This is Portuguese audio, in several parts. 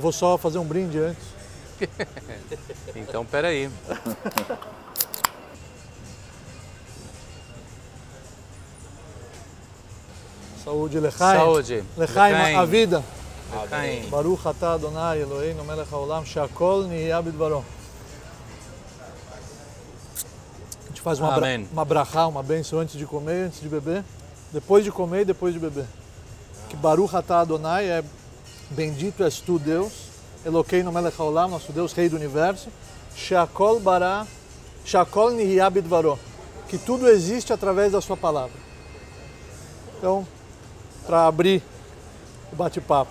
Eu vou só fazer um brinde antes. Então, peraí. Saúde, Lechaim. Saúde. Lechaim, a vida. Lechaim. Baruch atah Adonai Eloheinu melech haolam she'akol nihya bidvaro. A gente faz uma brachá, uma bênção antes de comer, antes de beber, depois de comer e depois de beber. Que Baruch atah Adonai é bendito és tu, Deus, Eloheinu melech haolam, nosso Deus, Rei do Universo, she'akol bara, she'akol nihya bidvaro, que tudo existe através da sua palavra. Então, para abrir o bate-papo.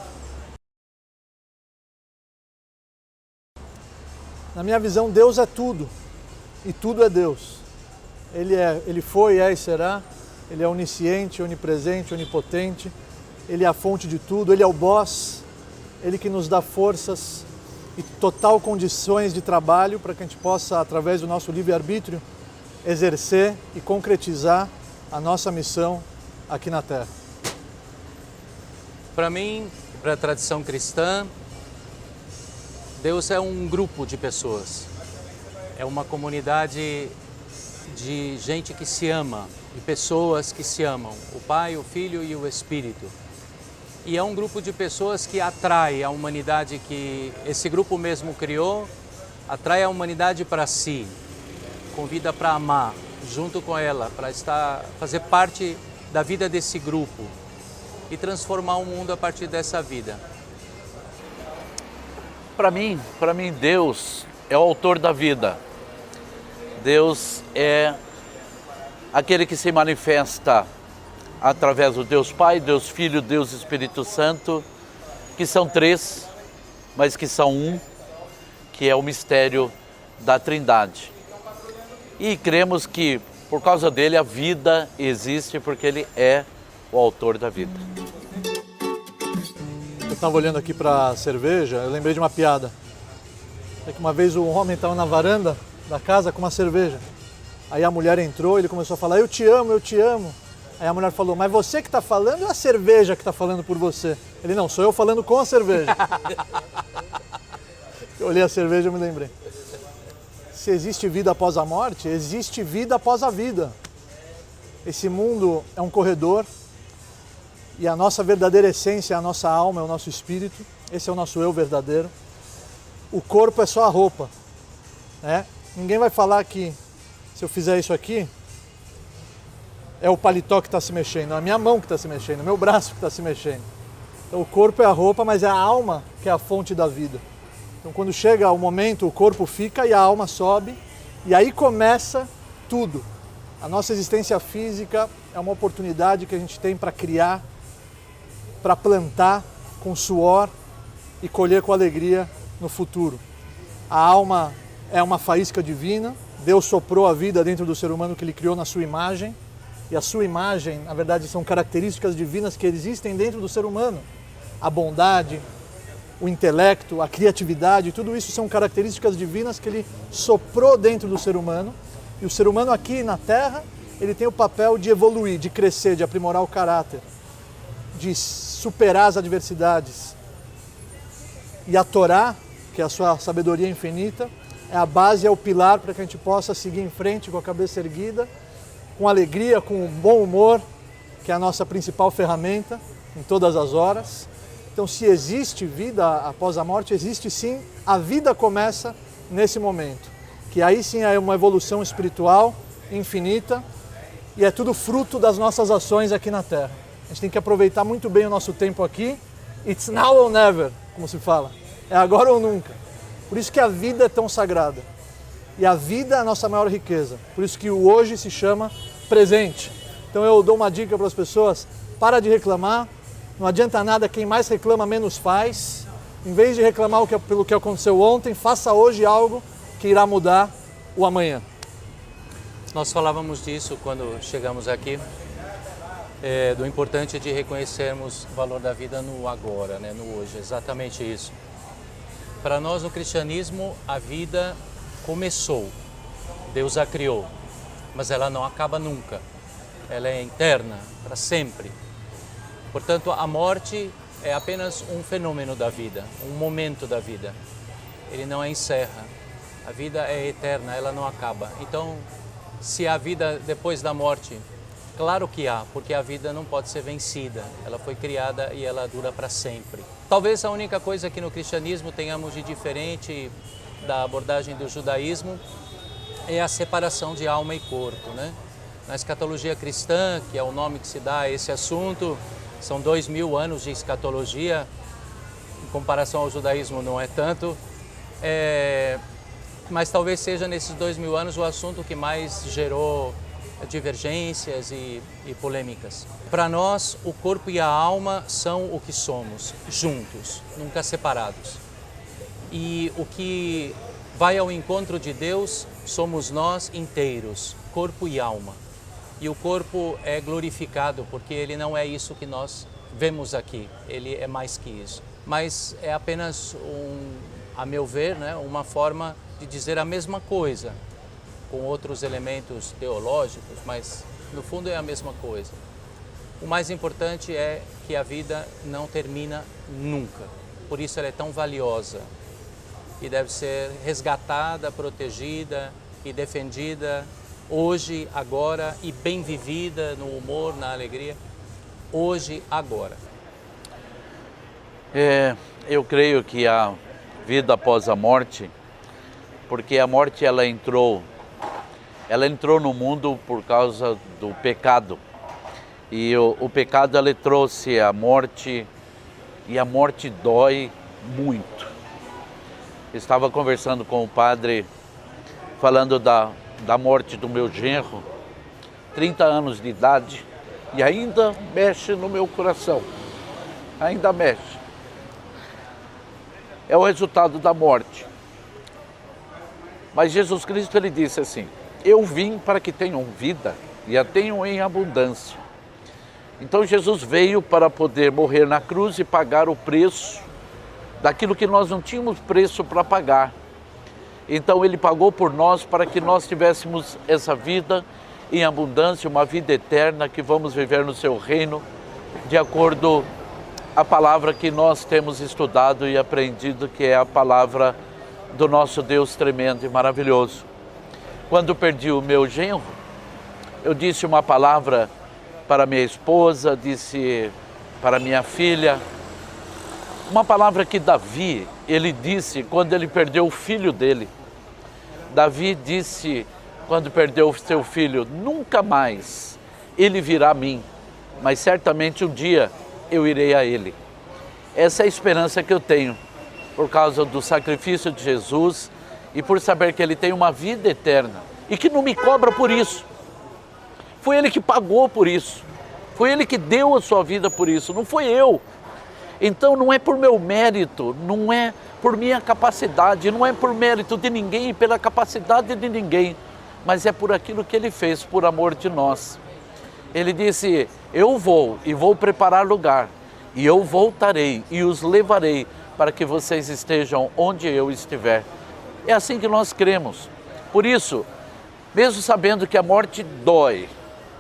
Na minha visão, Deus é tudo, e tudo é Deus. Ele foi, é e será. Ele é onisciente, onipresente, onipotente. Ele é a fonte de tudo, Ele é o boss. Ele que nos dá forças e total condições de trabalho para que a gente possa, através do nosso livre-arbítrio, exercer e concretizar a nossa missão aqui na Terra. Para mim, para a tradição cristã, Deus é um grupo de pessoas. É uma comunidade de gente que se ama, de pessoas que se amam, o Pai, o Filho e o Espírito. E é um grupo de pessoas que atrai a humanidade, que esse grupo mesmo criou, atrai a humanidade para si, convida para amar junto com ela, para fazer parte da vida desse grupo e transformar o mundo a partir dessa vida. Para mim, Deus é o autor da vida. Deus é aquele que se manifesta através do Deus Pai, Deus Filho, Deus Espírito Santo, que são três, mas que são um, que é o mistério da Trindade. E cremos que, por causa dele, a vida existe, porque ele é o autor da vida. Eu estava olhando aqui para a cerveja, eu lembrei de uma piada. É que uma vez um homem estava na varanda da casa com uma cerveja. Aí a mulher entrou e ele começou a falar, eu te amo, eu te amo. Aí a mulher falou, mas você que está falando ou a cerveja que está falando por você? Ele, não, sou eu falando com a cerveja. Eu olhei a cerveja e me lembrei. Se existe vida após a morte, existe vida após a vida. Esse mundo é um corredor e a nossa verdadeira essência é a nossa alma, é o nosso espírito. Esse é o nosso eu verdadeiro. O corpo é só a roupa, né? Ninguém vai falar que se eu fizer isso aqui, é o paletó que está se mexendo, é a minha mão que está se mexendo, é o meu braço que está se mexendo. Então o corpo é a roupa, mas é a alma que é a fonte da vida. Então quando chega o momento, o corpo fica e a alma sobe, e aí começa tudo. A nossa existência física é uma oportunidade que a gente tem para criar, para plantar com suor e colher com alegria no futuro. A alma é uma faísca divina, Deus soprou a vida dentro do ser humano que Ele criou na sua imagem, e a sua imagem, na verdade, são características divinas que existem dentro do ser humano. A bondade, o intelecto, a criatividade, tudo isso são características divinas que Ele soprou dentro do ser humano. E o ser humano aqui na Terra, ele tem o papel de evoluir, de crescer, de aprimorar o caráter, de superar as adversidades. E a Torá, que é a sua sabedoria infinita, é a base, é o pilar para que a gente possa seguir em frente com a cabeça erguida, com alegria, com bom humor, que é a nossa principal ferramenta em todas as horas. Então, se existe vida após a morte, existe sim, a vida começa nesse momento, que aí sim é uma evolução espiritual infinita e é tudo fruto das nossas ações aqui na Terra. A gente tem que aproveitar muito bem o nosso tempo aqui. It's now or never, como se fala. É agora ou nunca. Por isso que a vida é tão sagrada. E a vida é a nossa maior riqueza. Por isso que o hoje se chama presente. Então eu dou uma dica para as pessoas, para de reclamar, não adianta nada, quem mais reclama menos faz. Em vez de reclamar pelo que aconteceu ontem, faça hoje algo que irá mudar o amanhã. Nós falávamos disso quando chegamos aqui, do importante de reconhecermos o valor da vida no agora, né, no hoje, exatamente isso. Para nós no cristianismo, a vida começou, Deus a criou, mas ela não acaba nunca, ela é eterna, para sempre. Portanto, a morte é apenas um fenômeno da vida, um momento da vida. Ele não encerra. A vida é eterna, ela não acaba. Então, se há vida depois da morte, claro que há, porque a vida não pode ser vencida. Ela foi criada e ela dura para sempre. Talvez a única coisa que no cristianismo tenhamos de diferente da abordagem do judaísmo é a separação de alma e corpo, né? Na escatologia cristã, que é o nome que se dá a esse assunto, são 2000 anos de escatologia, em comparação ao judaísmo não é tanto, mas talvez seja nesses 2000 anos o assunto que mais gerou divergências e polêmicas. Para nós, o corpo e a alma são o que somos, juntos, nunca separados. E o que vai ao encontro de Deus somos nós inteiros, corpo e alma. E o corpo é glorificado porque ele não é isso que nós vemos aqui, ele é mais que isso. Mas é apenas, a meu ver, né, uma forma de dizer a mesma coisa, com outros elementos teológicos, mas no fundo é a mesma coisa. O mais importante é que a vida não termina nunca, por isso ela é tão valiosa e deve ser resgatada, protegida e defendida hoje, agora e bem vivida no humor, na alegria, hoje, agora. Eu creio que a vida após a morte, porque a morte ela entrou no mundo por causa do pecado. E o pecado ele trouxe a morte, e a morte dói muito. Estava conversando com o padre, falando da morte do meu genro, 30 anos de idade, e ainda mexe no meu coração, ainda mexe. É o resultado da morte. Mas Jesus Cristo ele disse assim: eu vim para que tenham vida e a tenham em abundância. Então Jesus veio para poder morrer na cruz e pagar o preço daquilo que nós não tínhamos preço para pagar. Então ele pagou por nós para que nós tivéssemos essa vida em abundância, uma vida eterna que vamos viver no seu reino, de acordo a palavra que nós temos estudado e aprendido, que é a palavra do nosso Deus tremendo e maravilhoso. Quando perdi o meu genro, eu disse uma palavra para minha esposa, disse para minha filha, uma palavra que Davi, ele disse quando ele perdeu o filho dele. Davi disse, quando perdeu o seu filho, nunca mais ele virá a mim, mas certamente um dia eu irei a ele. Essa é a esperança que eu tenho, por causa do sacrifício de Jesus e por saber que ele tem uma vida eterna e que não me cobra por isso. Foi ele que pagou por isso, foi ele que deu a sua vida por isso, não foi eu. Então não é por meu mérito, não é por minha capacidade, não é por mérito de ninguém e pela capacidade de ninguém, mas é por aquilo que ele fez, por amor de nós. Ele disse, eu vou e vou preparar lugar, e eu voltarei e os levarei para que vocês estejam onde eu estiver. É assim que nós cremos. Por isso, mesmo sabendo que a morte dói,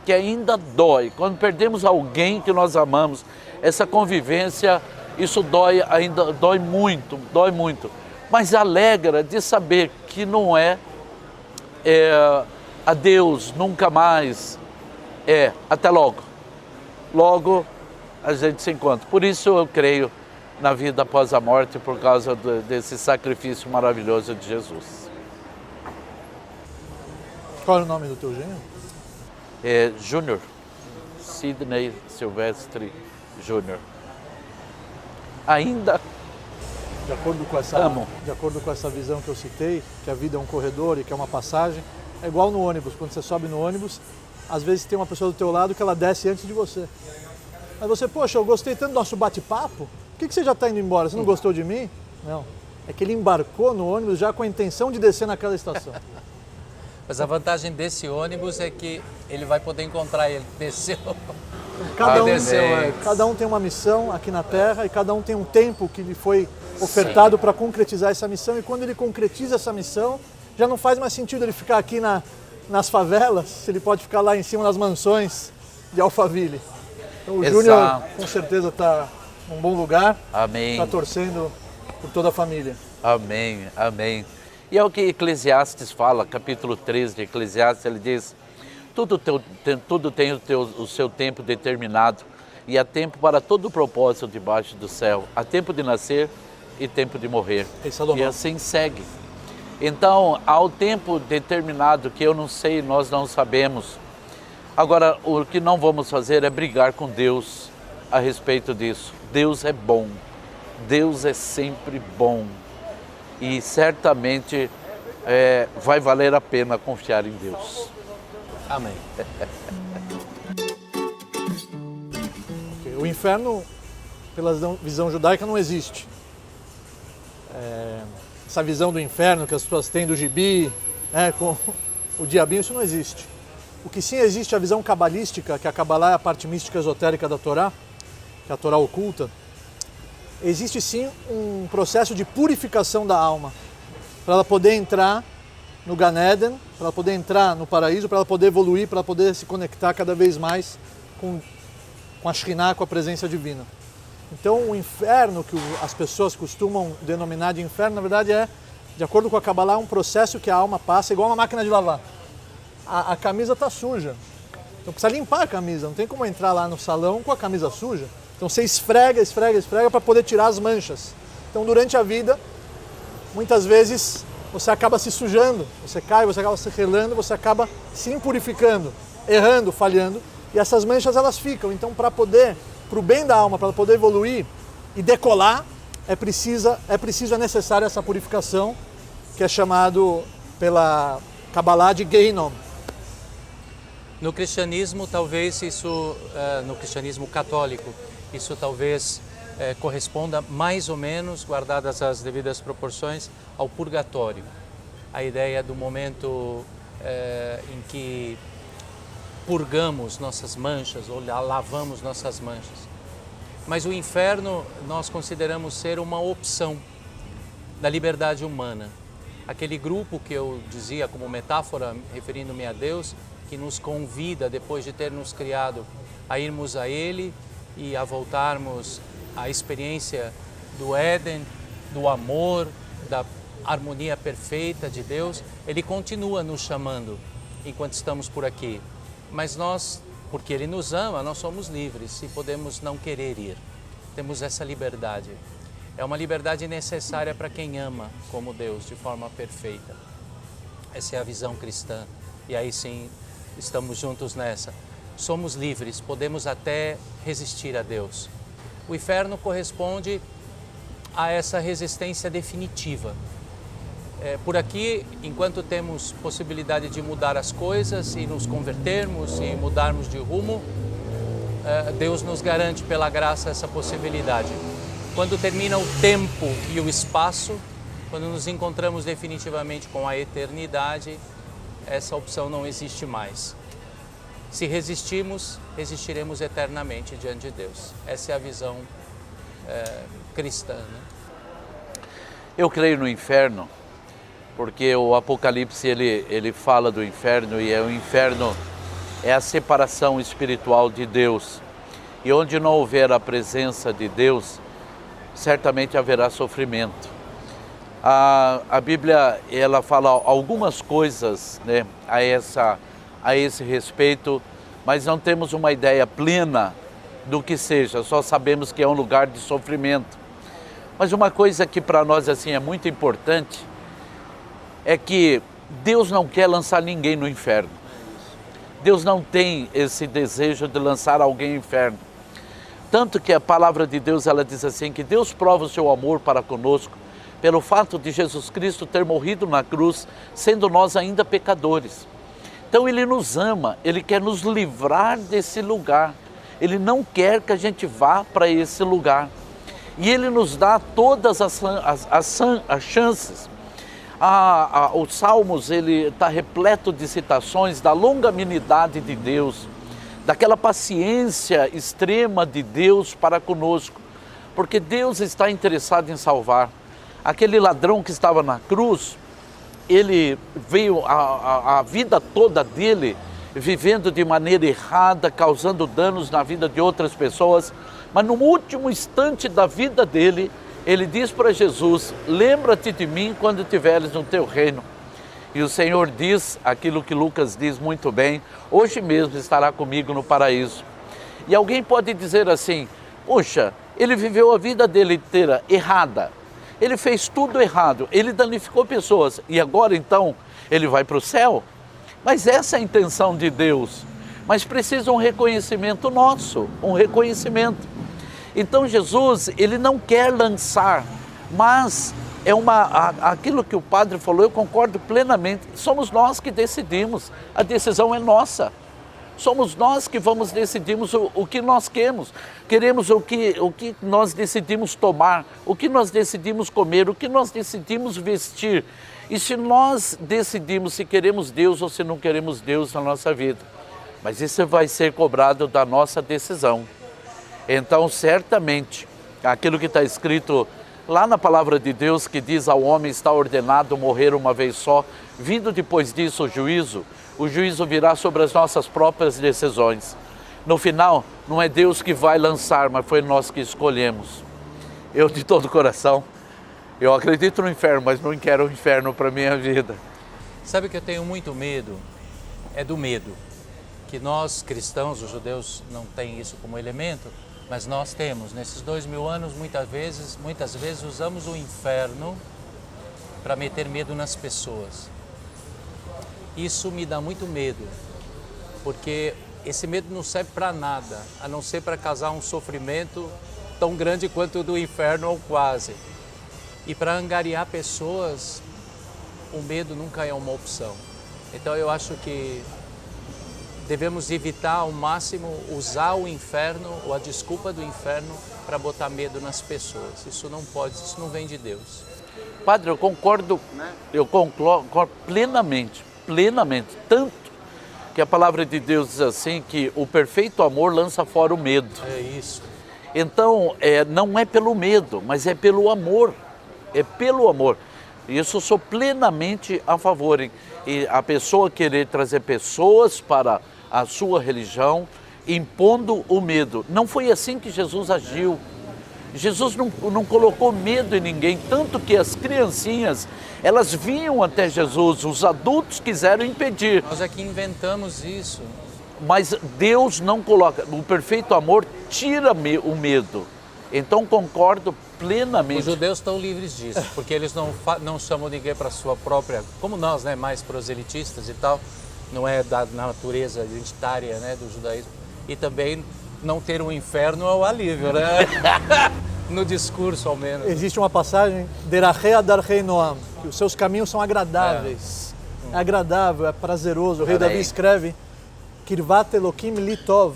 que ainda dói, quando perdemos alguém que nós amamos, essa convivência, isso dói, ainda dói muito, mas alegra de saber que não é adeus, nunca mais, até logo. Logo a gente se encontra. Por isso eu creio na vida após a morte, por causa desse sacrifício maravilhoso de Jesus. Qual é o nome do teu genro? Júnior, Sidney Silvestre Júnior. Ainda de acordo com essa visão que eu citei, que a vida é um corredor e que é uma passagem, é igual no ônibus. Quando você sobe no ônibus, às vezes tem uma pessoa do teu lado que ela desce antes de você. Mas você, poxa, eu gostei tanto do nosso bate-papo, por que você já está indo embora? Você não gostou de mim? Não. É que ele embarcou no ônibus já com a intenção de descer naquela estação. Mas a vantagem desse ônibus é que ele vai poder encontrar ele. Desceu. Cada um tem uma missão aqui na Terra e cada um tem um tempo que lhe foi ofertado para concretizar essa missão. E quando ele concretiza essa missão, já não faz mais sentido ele ficar aqui nas favelas, se ele pode ficar lá em cima nas mansões de Alphaville. Então o Júnior com certeza está num bom lugar. Amém. Está torcendo por toda a família. Amém, amém. E é o que Eclesiastes fala, capítulo 13 de Eclesiastes, ele diz, tudo tem o seu tempo determinado e há tempo para todo o propósito debaixo do céu. Há tempo de nascer e tempo de morrer. E assim segue. Então, há o tempo determinado que eu não sei, nós não sabemos. Agora, o que não vamos fazer é brigar com Deus a respeito disso. Deus é bom. Deus é sempre bom. E certamente vai valer a pena confiar em Deus. Amém. O inferno, pela visão judaica, não existe. Essa visão do inferno que as pessoas têm do gibi, com o diabinho, isso não existe. O que sim existe é a visão cabalística, que a Cabalá é a parte mística esotérica da Torá, que é a Torá oculta. Existe sim um processo de purificação da alma, para ela poder entrar no Gan Eden, para ela poder entrar no paraíso, para ela poder evoluir, para ela poder se conectar cada vez mais com a Shekhinah, com a presença divina. Então o inferno, que as pessoas costumam denominar de inferno, na verdade de acordo com a Cabalá, um processo que a alma passa igual uma máquina de lavar. A camisa está suja, então precisa limpar a camisa, não tem como entrar lá no salão com a camisa suja. Então você esfrega para poder tirar as manchas. Então durante a vida, muitas vezes você acaba se sujando, você cai, você acaba se relando, você acaba se impurificando, errando, falhando, e essas manchas elas ficam. Então para o bem da alma, para poder evoluir e decolar, é necessária essa purificação, que é chamado pela Cabalá de Gehinom. No cristianismo, talvez isso, no cristianismo católico, isso talvez corresponda mais ou menos, guardadas as devidas proporções, ao purgatório. A ideia do momento em que purgamos nossas manchas ou lavamos nossas manchas. Mas o inferno nós consideramos ser uma opção da liberdade humana. Aquele grupo que eu dizia como metáfora, referindo-me a Deus, que nos convida, depois de ter nos criado, a irmos a Ele e a voltarmos à experiência do Éden, do amor, da harmonia perfeita de Deus. Ele continua nos chamando enquanto estamos por aqui. Mas nós, porque Ele nos ama, nós somos livres e podemos não querer ir. Temos essa liberdade. É uma liberdade necessária para quem ama como Deus, de forma perfeita. Essa é a visão cristã. E aí sim, estamos juntos nessa. Somos livres, podemos até resistir a Deus. O inferno corresponde a essa resistência definitiva. Por aqui, enquanto temos possibilidade de mudar as coisas e nos convertermos e mudarmos de rumo, Deus nos garante pela graça essa possibilidade. Quando termina o tempo e o espaço, quando nos encontramos definitivamente com a eternidade, essa opção não existe mais. Se resistimos, resistiremos eternamente diante de Deus. Essa é a visão cristã, né? Eu creio no inferno, porque o Apocalipse ele fala do inferno, e o inferno é a separação espiritual de Deus. E onde não houver a presença de Deus, certamente haverá sofrimento. A Bíblia ela fala algumas coisas, né, a esse respeito, mas não temos uma ideia plena do que seja, só sabemos que é um lugar de sofrimento. Mas uma coisa que para nós assim é muito importante é que Deus não quer lançar ninguém no inferno. Deus não tem esse desejo de lançar alguém no inferno. Tanto que a palavra de Deus ela diz assim, que Deus prova o seu amor para conosco pelo fato de Jesus Cristo ter morrido na cruz, sendo nós ainda pecadores. Então Ele nos ama, Ele quer nos livrar desse lugar. Ele não quer que a gente vá para esse lugar. E Ele nos dá todas as chances. Os Salmos ele está repleto de citações da longanimidade de Deus, daquela paciência extrema de Deus para conosco, porque Deus está interessado em salvar. Aquele ladrão que estava na cruz, ele veio, a vida toda dele vivendo de maneira errada, causando danos na vida de outras pessoas, mas no último instante da vida dele, ele diz para Jesus: lembra-te de mim quando estiveres no teu reino. E o Senhor diz aquilo que Lucas diz muito bem: hoje mesmo estará comigo no paraíso. E alguém pode dizer assim: puxa, ele viveu a vida dele inteira errada, ele fez tudo errado, ele danificou pessoas e agora então ele vai para o céu? Mas essa é a intenção de Deus, mas precisa um reconhecimento nosso, um reconhecimento. Então Jesus, ele não quer lançar, mas é aquilo que o padre falou, eu concordo plenamente, somos nós que decidimos, a decisão é nossa. Somos nós que vamos decidirmos o que nós queremos o que nós decidimos tomar, o que nós decidimos comer, o que nós decidimos vestir. E se nós decidimos se queremos Deus ou se não queremos Deus na nossa vida. Mas isso vai ser cobrado da nossa decisão. Então, certamente, aquilo que está escrito lá na palavra de Deus, que diz ao homem está ordenado morrer uma vez só, vindo depois disso o juízo virá sobre as nossas próprias decisões. No final, não é Deus que vai lançar, mas foi nós que escolhemos. Eu, de todo o coração, eu acredito no inferno, mas não quero o inferno para a minha vida. Sabe que eu tenho muito medo? É do medo. Que nós, cristãos, os judeus, não têm isso como elemento, mas nós temos. Nesses 2000 anos, muitas vezes usamos o inferno para meter medo nas pessoas. Isso me dá muito medo, porque esse medo não serve para nada, a não ser para causar um sofrimento tão grande quanto o do inferno ou quase. E para angariar pessoas, o medo nunca é uma opção. Então eu acho que devemos evitar ao máximo usar o inferno ou a desculpa do inferno para botar medo nas pessoas. Isso não pode, isso não vem de Deus. Padre, eu concordo plenamente, tanto que a palavra de Deus diz assim, que o perfeito amor lança fora o medo. É isso. Então, não é pelo medo, mas é pelo amor, Isso eu sou plenamente a favor, hein? E a pessoa querer trazer pessoas para a sua religião, impondo o medo. Não foi assim que Jesus agiu. Jesus não colocou medo em ninguém, tanto que as criancinhas, elas vinham até Jesus, os adultos quiseram impedir. Nós é que inventamos isso. Mas Deus não coloca, o perfeito amor tira o medo. Então concordo plenamente. Os judeus estão livres disso, porque eles não chamam ninguém para a sua própria, como nós, né, mais proselitistas e tal, não é da natureza identitária, né, do judaísmo. E também não ter um inferno é o alívio, né? No discurso, ao menos. Existe uma passagem, Derachei Adarchei Noam, que os seus caminhos são agradáveis. É agradável, é prazeroso. O rei Davi escreve, Kirvat Elokim Litov.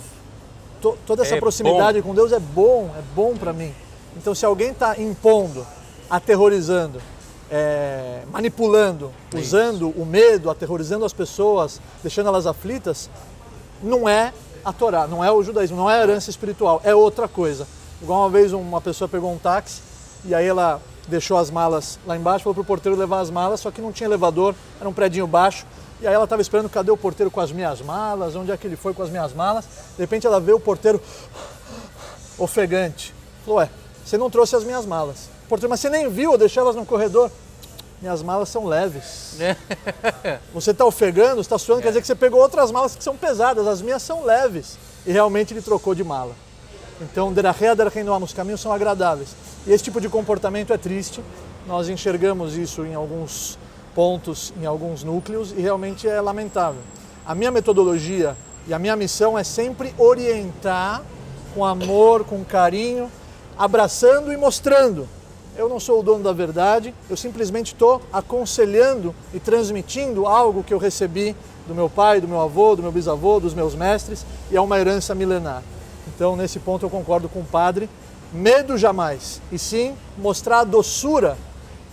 Toda essa proximidade com Deus é bom para mim. Então, se alguém está impondo, aterrorizando, manipulando, usando o medo, aterrorizando as pessoas, deixando elas aflitas, não é a Torá, não é o judaísmo, não é a herança espiritual, é outra coisa. Igual uma vez uma pessoa pegou um táxi e aí ela deixou as malas lá embaixo, falou para o porteiro levar as malas, só que não tinha elevador, era um predinho baixo. E aí ela estava esperando, cadê o porteiro com as minhas malas? Onde é que ele foi com as minhas malas? De repente ela vê o porteiro ofegante. Falou, você não trouxe as minhas malas. O porteiro, mas você nem viu, eu deixei elas no corredor. Minhas malas são leves. Você está ofegando, está suando, quer dizer que você pegou outras malas que são pesadas, as minhas são leves. E realmente ele trocou de mala. Então, Derachei Adarchei Noam, os caminhos são agradáveis. E esse tipo de comportamento é triste. Nós enxergamos isso em alguns pontos, em alguns núcleos, e realmente é lamentável. A minha metodologia e a minha missão é sempre orientar com amor, com carinho, abraçando e mostrando. Eu não sou o dono da verdade, eu simplesmente estou aconselhando e transmitindo algo que eu recebi do meu pai, do meu avô, do meu bisavô, dos meus mestres, e é uma herança milenar. Então, nesse ponto eu concordo com o padre, medo jamais, e sim mostrar a doçura.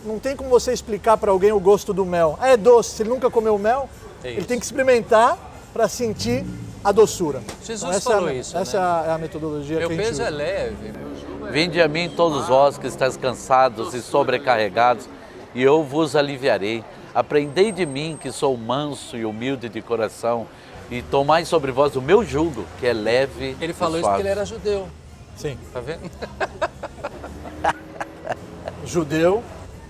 Não tem como você explicar para alguém o gosto do mel. É doce, se ele nunca comeu mel, ele tem que experimentar para sentir a doçura. Jesus então, falou isso, essa é a metodologia que a gente Meu peso usa. é leve. Vinde a mim todos vós que estáis cansados e sobrecarregados, e eu vos aliviarei. Aprendei de mim, que sou manso e humilde de coração, E tomai sobre vós o meu jugo, que é leve Ele falou e isso suave. porque ele era judeu, Sim. tá vendo? Judeu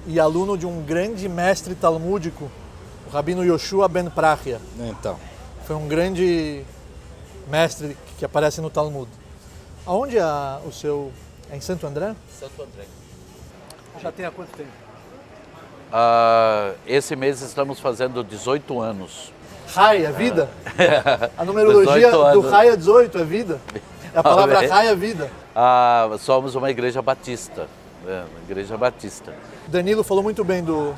e aluno de um grande mestre talmúdico, o Rabino Yoshua ben Prachia. Então, Foi um grande mestre que aparece no Talmud. Aonde é o seu... É em Santo André? Santo André. Já tem há quanto tempo? Esse mês estamos fazendo 18 anos. Rai é vida? A numerologia 18 do anos. Rai é 18, é vida. A palavra Amém. Rai é vida. Somos uma igreja batista. Uma igreja batista. Danilo falou muito bem do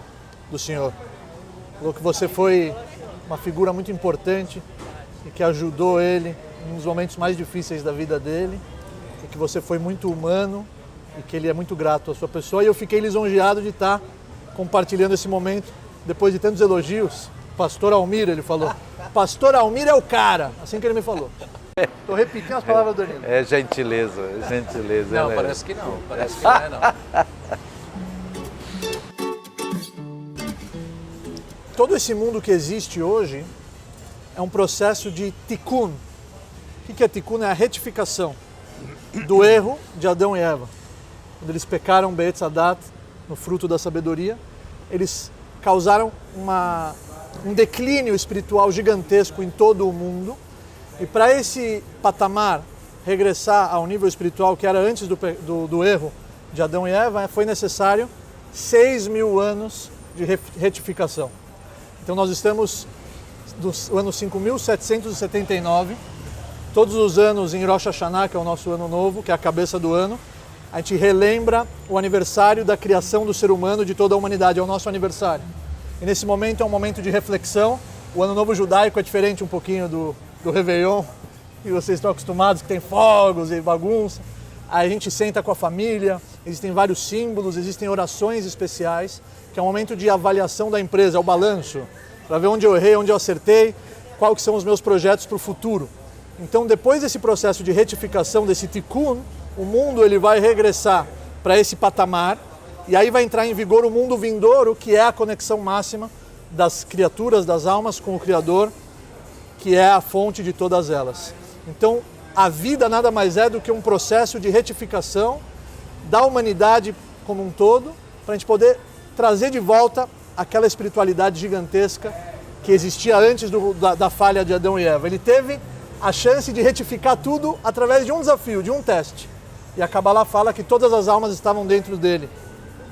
senhor. Falou que você foi uma figura muito importante e que ajudou ele nos momentos mais difíceis da vida dele e que você foi muito humano e que ele é muito grato à sua pessoa. E eu fiquei lisonjeado de estar compartilhando esse momento depois de tantos elogios. Pastor Almir, ele falou. Pastor Almir é o cara, assim que ele me falou. Estou repetindo as palavras do Danilo. É gentileza, é gentileza. Não, né? parece que não. Parece que não é, não. Todo esse mundo que existe hoje é um processo de tikkun. O que é tikkun? É a retificação do erro de Adão e Eva. Quando eles pecaram Be'etz Hadat, no fruto da sabedoria, eles causaram um declínio espiritual gigantesco em todo o mundo. E para esse patamar regressar ao nível espiritual que era antes do erro de Adão e Eva, foi necessário 6.000 anos de retificação. Então nós estamos no ano 5.779, todos os anos em Rosh Hashanah, que é o nosso ano novo, que é a cabeça do ano, a gente relembra o aniversário da criação do ser humano, de toda a humanidade, é o nosso aniversário. E nesse momento é um momento de reflexão. O ano novo judaico é diferente um pouquinho do Réveillon, que vocês estão acostumados, que tem fogos e bagunça. Aí a gente senta com a família, existem vários símbolos, existem orações especiais, que é um momento de avaliação da empresa, é o balanço, para ver onde eu errei, onde eu acertei, quais são os meus projetos para o futuro. Então, depois desse processo de retificação, desse tikkun, o mundo ele vai regressar para esse patamar, e aí vai entrar em vigor o mundo vindouro, que é a conexão máxima das criaturas, das almas com o Criador, que é a fonte de todas elas. Então, a vida nada mais é do que um processo de retificação da humanidade como um todo, para a gente poder trazer de volta aquela espiritualidade gigantesca que existia antes da falha de Adão e Eva. Ele teve a chance de retificar tudo através de um desafio, de um teste. E a Kabbalah fala que todas as almas estavam dentro dele,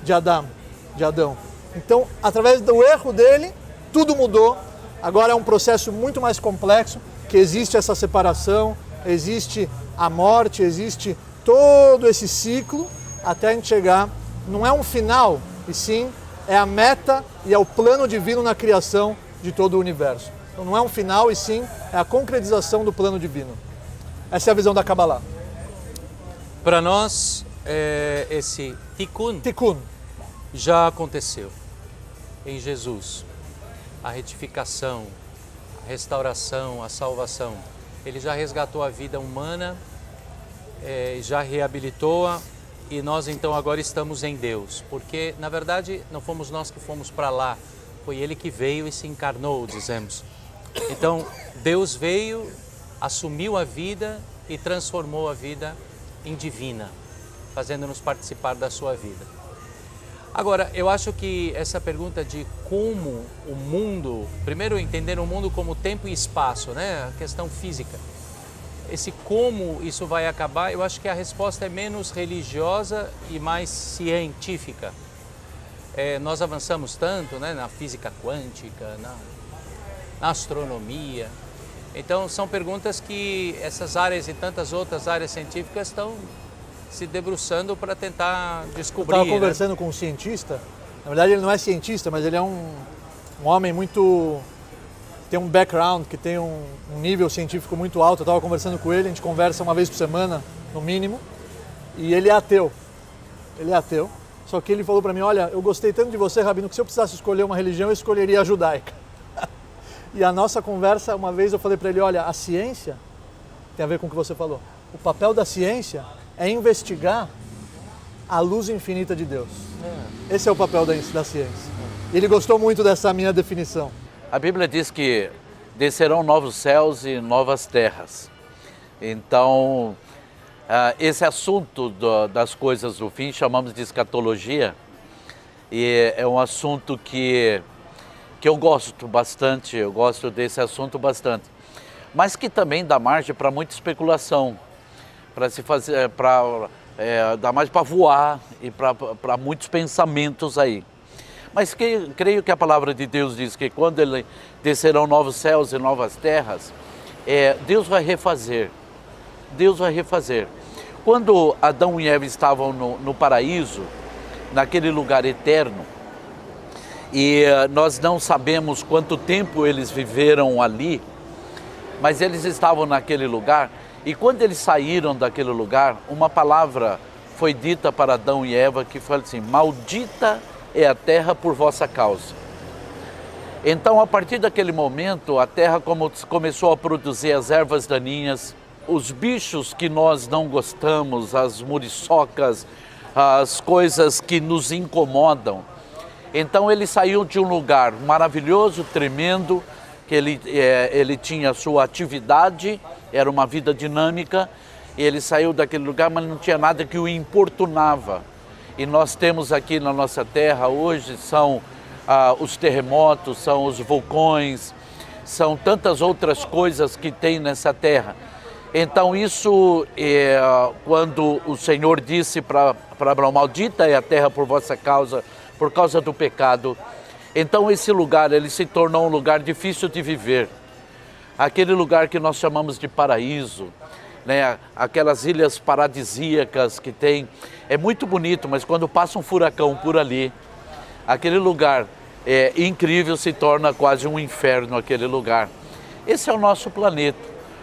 de Adão. Então, através do erro dele, tudo mudou. Agora é um processo muito mais complexo, que existe essa separação, existe a morte, existe todo esse ciclo, até a gente chegar, não é um final, e sim é a meta e é o plano divino na criação de todo o universo. Então não é um final, e sim é a concretização do plano divino. Essa é a visão da Kabbalah. Para nós, esse tikkun Tikkun. já aconteceu em Jesus. A retificação, a restauração, a salvação. Ele já resgatou a vida humana, já reabilitou-a, e nós então agora estamos em Deus. Porque, na verdade, não fomos nós que fomos para lá, foi Ele que veio e se encarnou, dizemos. Então, Deus veio, assumiu a vida e transformou a vida em divina, fazendo-nos participar da sua vida. Agora, eu acho que essa pergunta de como o mundo, primeiro entender o mundo como tempo e espaço, né? A questão física. Esse como isso vai acabar, eu acho que a resposta é menos religiosa e mais científica. Nós avançamos tanto, né, na física quântica, na astronomia. Então, são perguntas que essas áreas e tantas outras áreas científicas estão se debruçando para tentar descobrir. Eu estava conversando com um cientista, na verdade ele não é cientista, mas ele é um homem muito... tem um background, que tem um nível científico muito alto. Eu estava conversando com ele, a gente conversa uma vez por semana, no mínimo, e ele é ateu. Ele é ateu, só que ele falou para mim, olha, eu gostei tanto de você, Rabino, que se eu precisasse escolher uma religião, eu escolheria a judaica. E a nossa conversa, uma vez eu falei para ele, olha, a ciência tem a ver com o que você falou. O papel da ciência é investigar a luz infinita de Deus. Esse é o papel da ciência. E ele gostou muito dessa minha definição. A Bíblia diz que descerão novos céus e novas terras. Então, esse assunto das coisas do fim chamamos de escatologia, e é um assunto que eu gosto bastante, eu gosto desse assunto bastante, mas que também dá margem para muita especulação, para se fazer, dá margem para voar e para muitos pensamentos aí. Mas creio que a palavra de Deus diz que quando ele descerão novos céus e novas terras, Deus vai refazer. Deus vai refazer. Quando Adão e Eva estavam no paraíso, naquele lugar eterno, e nós não sabemos quanto tempo eles viveram ali, mas eles estavam naquele lugar, e quando eles saíram daquele lugar, uma palavra foi dita para Adão e Eva que foi assim: maldita é a terra por vossa causa. Então, a partir daquele momento, a terra começou a produzir as ervas daninhas, os bichos que nós não gostamos, as muriçocas, as coisas que nos incomodam. Então ele saiu de um lugar maravilhoso, tremendo, que ele tinha sua atividade, era uma vida dinâmica, e ele saiu daquele lugar, mas não tinha nada que o importunava. E nós temos aqui na nossa terra hoje são os terremotos, são os vulcões, são tantas outras coisas que tem nessa terra. Então isso, quando o Senhor disse para Abraão, maldita é a terra por vossa causa, por causa do pecado, então esse lugar ele se tornou um lugar difícil de viver. Aquele lugar que nós chamamos de paraíso, né? Aquelas ilhas paradisíacas que tem, é muito bonito, mas quando passa um furacão por ali, aquele lugar incrível se torna quase um inferno, aquele lugar. Esse é o nosso planeta.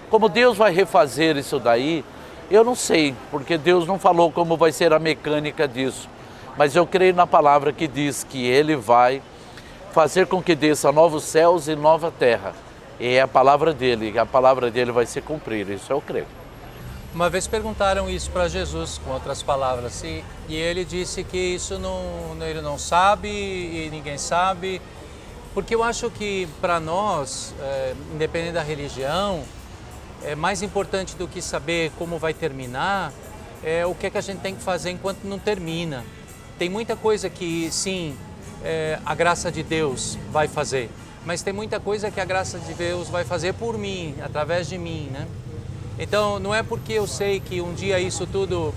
Como Deus vai refazer isso daí, eu não sei, porque Deus não falou como vai ser a mecânica disso. Mas eu creio na palavra que diz que Ele vai fazer com que desça novos céus e nova terra. E é a palavra dele vai se cumprir, isso eu creio. Uma vez perguntaram isso para Jesus, com outras palavras, e ele disse que isso ele não sabe e ninguém sabe, porque eu acho que para nós, independente da religião, é mais importante do que saber como vai terminar, o que é que a gente tem que fazer enquanto não termina. Tem muita coisa que, sim, a graça de Deus vai fazer, mas tem muita coisa que a graça de Deus vai fazer por mim, através de mim, né? Então, não é porque eu sei que um dia isso tudo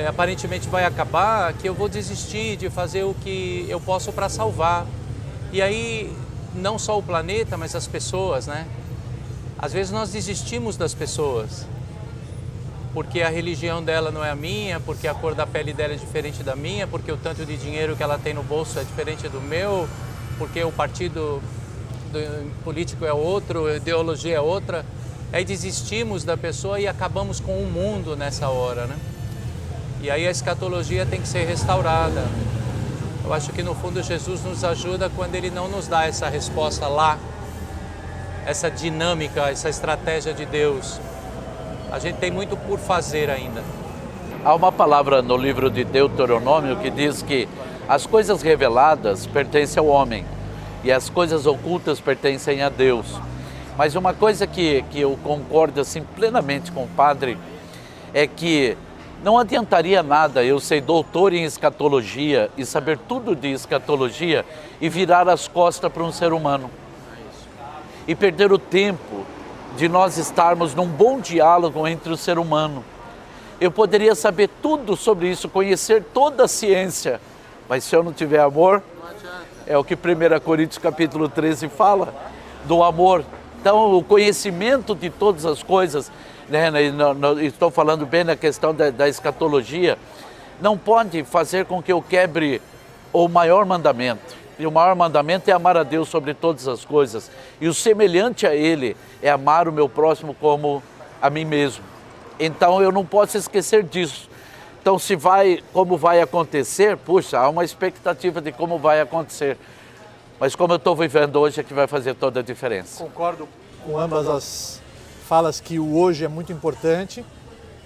aparentemente vai acabar, que eu vou desistir de fazer o que eu posso para salvar. E aí, não só o planeta, mas as pessoas, né? Às vezes nós desistimos das pessoas, porque a religião dela não é a minha, porque a cor da pele dela é diferente da minha, porque o tanto de dinheiro que ela tem no bolso é diferente do meu, porque o partido político é outro, a ideologia é outra. Aí desistimos da pessoa e acabamos com o mundo nessa hora, né? E aí a escatologia tem que ser restaurada. Eu acho que no fundo Jesus nos ajuda quando Ele não nos dá essa resposta lá, essa dinâmica, essa estratégia de Deus. A gente tem muito por fazer ainda. Há uma palavra no livro de Deuteronômio que diz que as coisas reveladas pertencem ao homem e as coisas ocultas pertencem a Deus. Mas uma coisa que eu concordo assim, plenamente com o padre é que não adiantaria nada eu ser doutor em escatologia e saber tudo de escatologia e virar as costas para um ser humano. E perder o tempo de nós estarmos num bom diálogo entre o ser humano. Eu poderia saber tudo sobre isso, conhecer toda a ciência, mas se eu não tiver amor, é o que 1 Coríntios capítulo 13 fala, do amor. Então, o conhecimento de todas as coisas, né, estou falando bem na questão da escatologia, não pode fazer com que eu quebre o maior mandamento. E o maior mandamento é amar a Deus sobre todas as coisas. E o semelhante a Ele é amar o meu próximo como a mim mesmo. Então, eu não posso esquecer disso. Então, como vai acontecer, puxa, há uma expectativa de como vai acontecer. Mas como eu estou vivendo hoje é que vai fazer toda a diferença. Concordo com ambas as falas que o hoje é muito importante,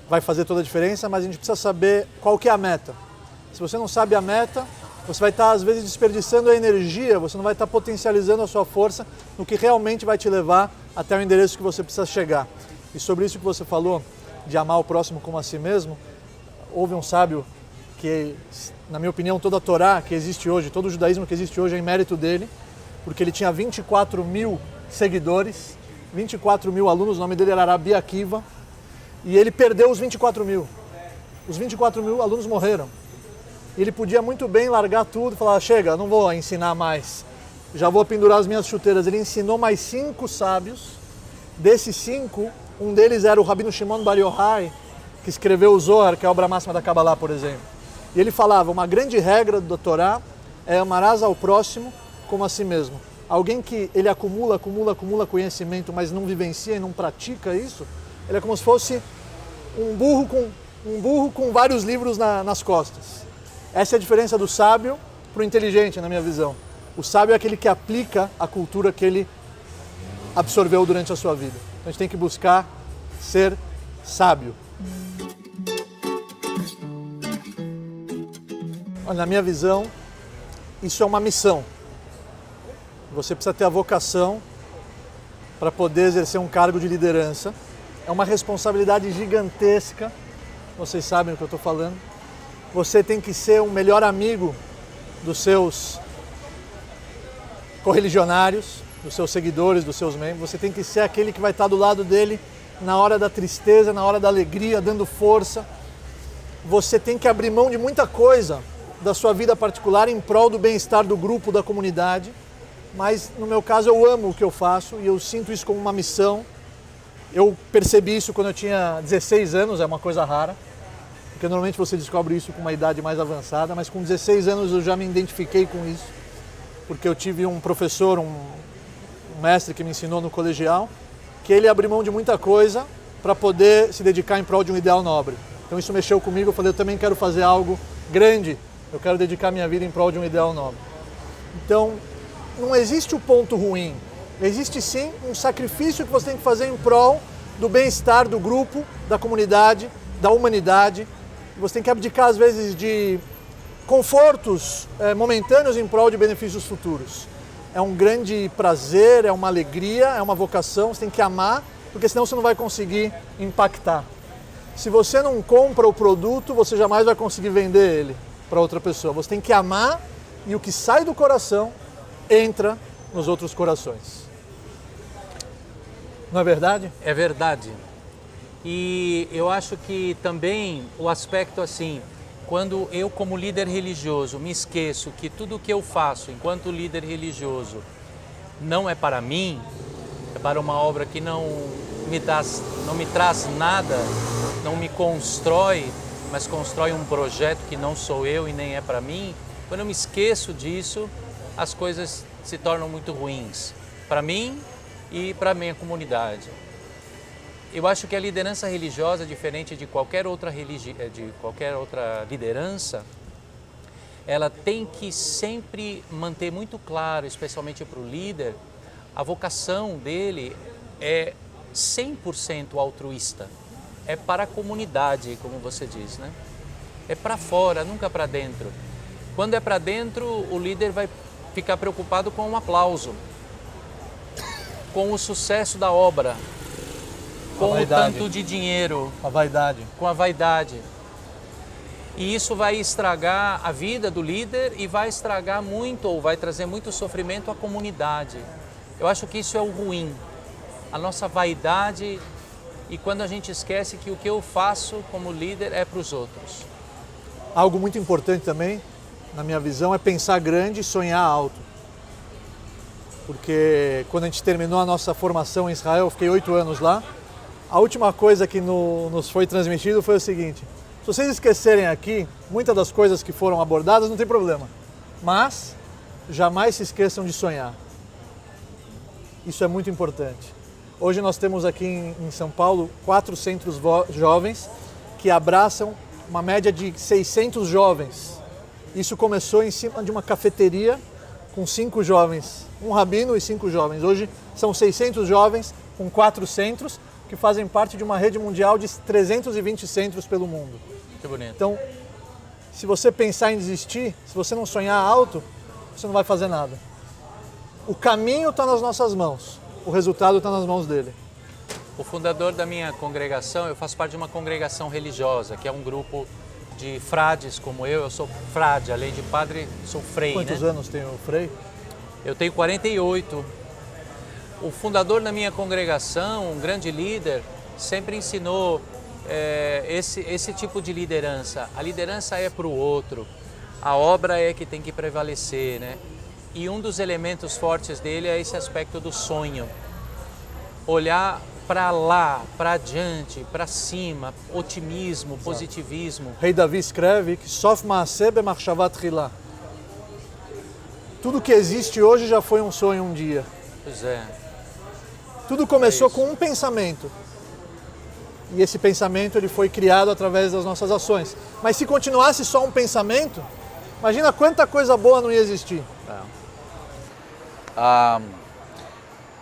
vai fazer toda a diferença, mas a gente precisa saber qual que é a meta. Se você não sabe a meta, você vai estar às vezes desperdiçando a energia, você não vai estar potencializando a sua força no que realmente vai te levar até o endereço que você precisa chegar. E sobre isso que você falou, de amar o próximo como a si mesmo, houve um sábio que, na minha opinião, toda a Torá que existe hoje, todo o judaísmo que existe hoje é em mérito dele, porque ele tinha 24 mil seguidores, 24 mil alunos, o nome dele era Rabi Akiva, e ele perdeu os 24 mil. Os 24 mil alunos morreram. E ele podia muito bem largar tudo e falar, chega, não vou ensinar mais, já vou pendurar as minhas chuteiras. Ele ensinou mais 5 sábios, desses 5, um deles era o Rabino Shimon Bar Yochai, que escreveu o Zohar, que é a obra máxima da Kabbalah, por exemplo. E ele falava, uma grande regra da Torá é amarás ao próximo como a si mesmo. Alguém que ele acumula conhecimento, mas não vivencia e não pratica isso, ele é como se fosse um burro com vários livros nas costas. Essa é a diferença do sábio para o inteligente, na minha visão. O sábio é aquele que aplica a cultura que ele absorveu durante a sua vida. Então a gente tem que buscar ser sábio. Olha, na minha visão, isso é uma missão. Você precisa ter a vocação para poder exercer um cargo de liderança. É uma responsabilidade gigantesca, vocês sabem o que eu estou falando. Você tem que ser o melhor amigo dos seus correligionários, dos seus seguidores, dos seus membros. Você tem que ser aquele que vai estar do lado dele na hora da tristeza, na hora da alegria, dando força. Você tem que abrir mão de muita coisa da sua vida particular em prol do bem-estar do grupo, da comunidade. Mas no meu caso eu amo o que eu faço e eu sinto isso como uma missão. Eu percebi isso quando eu tinha 16 anos, é uma coisa rara, porque normalmente você descobre isso com uma idade mais avançada, mas com 16 anos eu já me identifiquei com isso, porque eu tive um professor, um mestre que me ensinou no colegial, que ele abriu mão de muita coisa para poder se dedicar em prol de um ideal nobre. Então isso mexeu comigo, eu falei, eu também quero fazer algo grande, eu quero dedicar minha vida em prol de um ideal nobre. Então, não existe o ponto ruim, existe sim um sacrifício que você tem que fazer em prol do bem-estar do grupo, da comunidade, da humanidade. Você tem que abdicar às vezes de confortos momentâneos em prol de benefícios futuros. É um grande prazer, é uma alegria, é uma vocação, você tem que amar, porque senão você não vai conseguir impactar. Se você não compra o produto, você jamais vai conseguir vender ele para outra pessoa. Você tem que amar e o que sai do coração entra nos outros corações. Não é verdade? É verdade. E eu acho que também o aspecto assim, quando eu como líder religioso me esqueço que tudo o que eu faço enquanto líder religioso não é para mim, é para uma obra que não me traz nada, não me constrói, mas constrói um projeto que não sou eu e nem é para mim, quando eu me esqueço disso, as coisas se tornam muito ruins para mim e para a minha comunidade. Eu acho que a liderança religiosa, diferente de qualquer outra liderança, ela tem que sempre manter muito claro, especialmente para o líder, a vocação dele é 100% altruísta. É para a comunidade, como você diz, né? É para fora, nunca para dentro. Quando é para dentro, o líder vai ficar preocupado com o aplauso, com o sucesso da obra, com o tanto de dinheiro, a vaidade. Com a vaidade. E isso vai estragar a vida do líder e vai estragar muito, ou vai trazer muito sofrimento à comunidade. Eu acho que isso é o ruim, a nossa vaidade, e quando a gente esquece que o que eu faço como líder é para os outros. Algo muito importante também, na minha visão, é pensar grande e sonhar alto. Porque quando a gente terminou a nossa formação em Israel, eu fiquei 8 anos lá, a última coisa que nos foi transmitido foi o seguinte: se vocês esquecerem aqui, muitas das coisas que foram abordadas não tem problema, mas jamais se esqueçam de sonhar. Isso é muito importante. Hoje nós temos aqui em São Paulo 4 centros jovens que abraçam uma média de 600 jovens. Isso começou em cima de uma cafeteria com 5 jovens, um rabino e 5 jovens. Hoje são 600 jovens com 4 centros que fazem parte de uma rede mundial de 320 centros pelo mundo. Que bonito. Então, se você pensar em desistir, se você não sonhar alto, você não vai fazer nada. O caminho está nas nossas mãos, o resultado está nas mãos dele. O fundador da minha congregação, eu faço parte de uma congregação religiosa, que é um grupo de frades como eu sou frade, além de padre, sou frei. Quantos anos tem o Frei? Eu tenho 48. O fundador da minha congregação, um grande líder, sempre ensinou esse tipo de liderança. A liderança é para o outro, a obra é que tem que prevalecer, né? E um dos elementos fortes dele é esse aspecto do sonho. Olhar para lá, para adiante, para cima, otimismo, positivismo. O rei Davi escreve que Sof Maaseh b'machshavat tchila. Tudo que existe hoje já foi um sonho um dia. Pois é. Tudo começou com um pensamento. E esse pensamento ele foi criado através das nossas ações. Mas se continuasse só um pensamento, imagina quanta coisa boa não ia existir.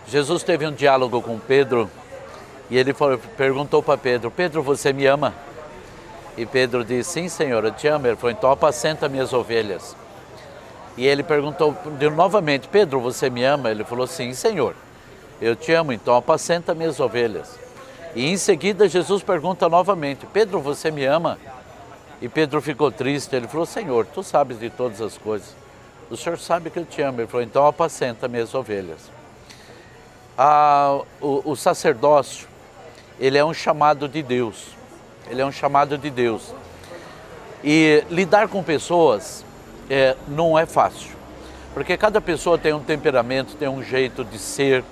Jesus teve um diálogo com Pedro e ele perguntou para Pedro: Pedro, você me ama? E Pedro disse: sim, Senhor, eu te amo. Ele falou: então apacenta minhas ovelhas. E ele perguntou novamente: Pedro, você me ama? Ele falou: sim, Senhor, eu te amo, então apacenta minhas ovelhas. E em seguida Jesus pergunta novamente: Pedro, você me ama? E Pedro ficou triste. Ele falou: Senhor, tu sabes de todas as coisas, o Senhor sabe que eu te amo. Ele falou: então apacenta minhas ovelhas. O sacerdócio, ele é um chamado de Deus. Ele é um chamado de Deus. E lidar com pessoas não é fácil, porque cada pessoa tem um temperamento, tem um jeito de ser.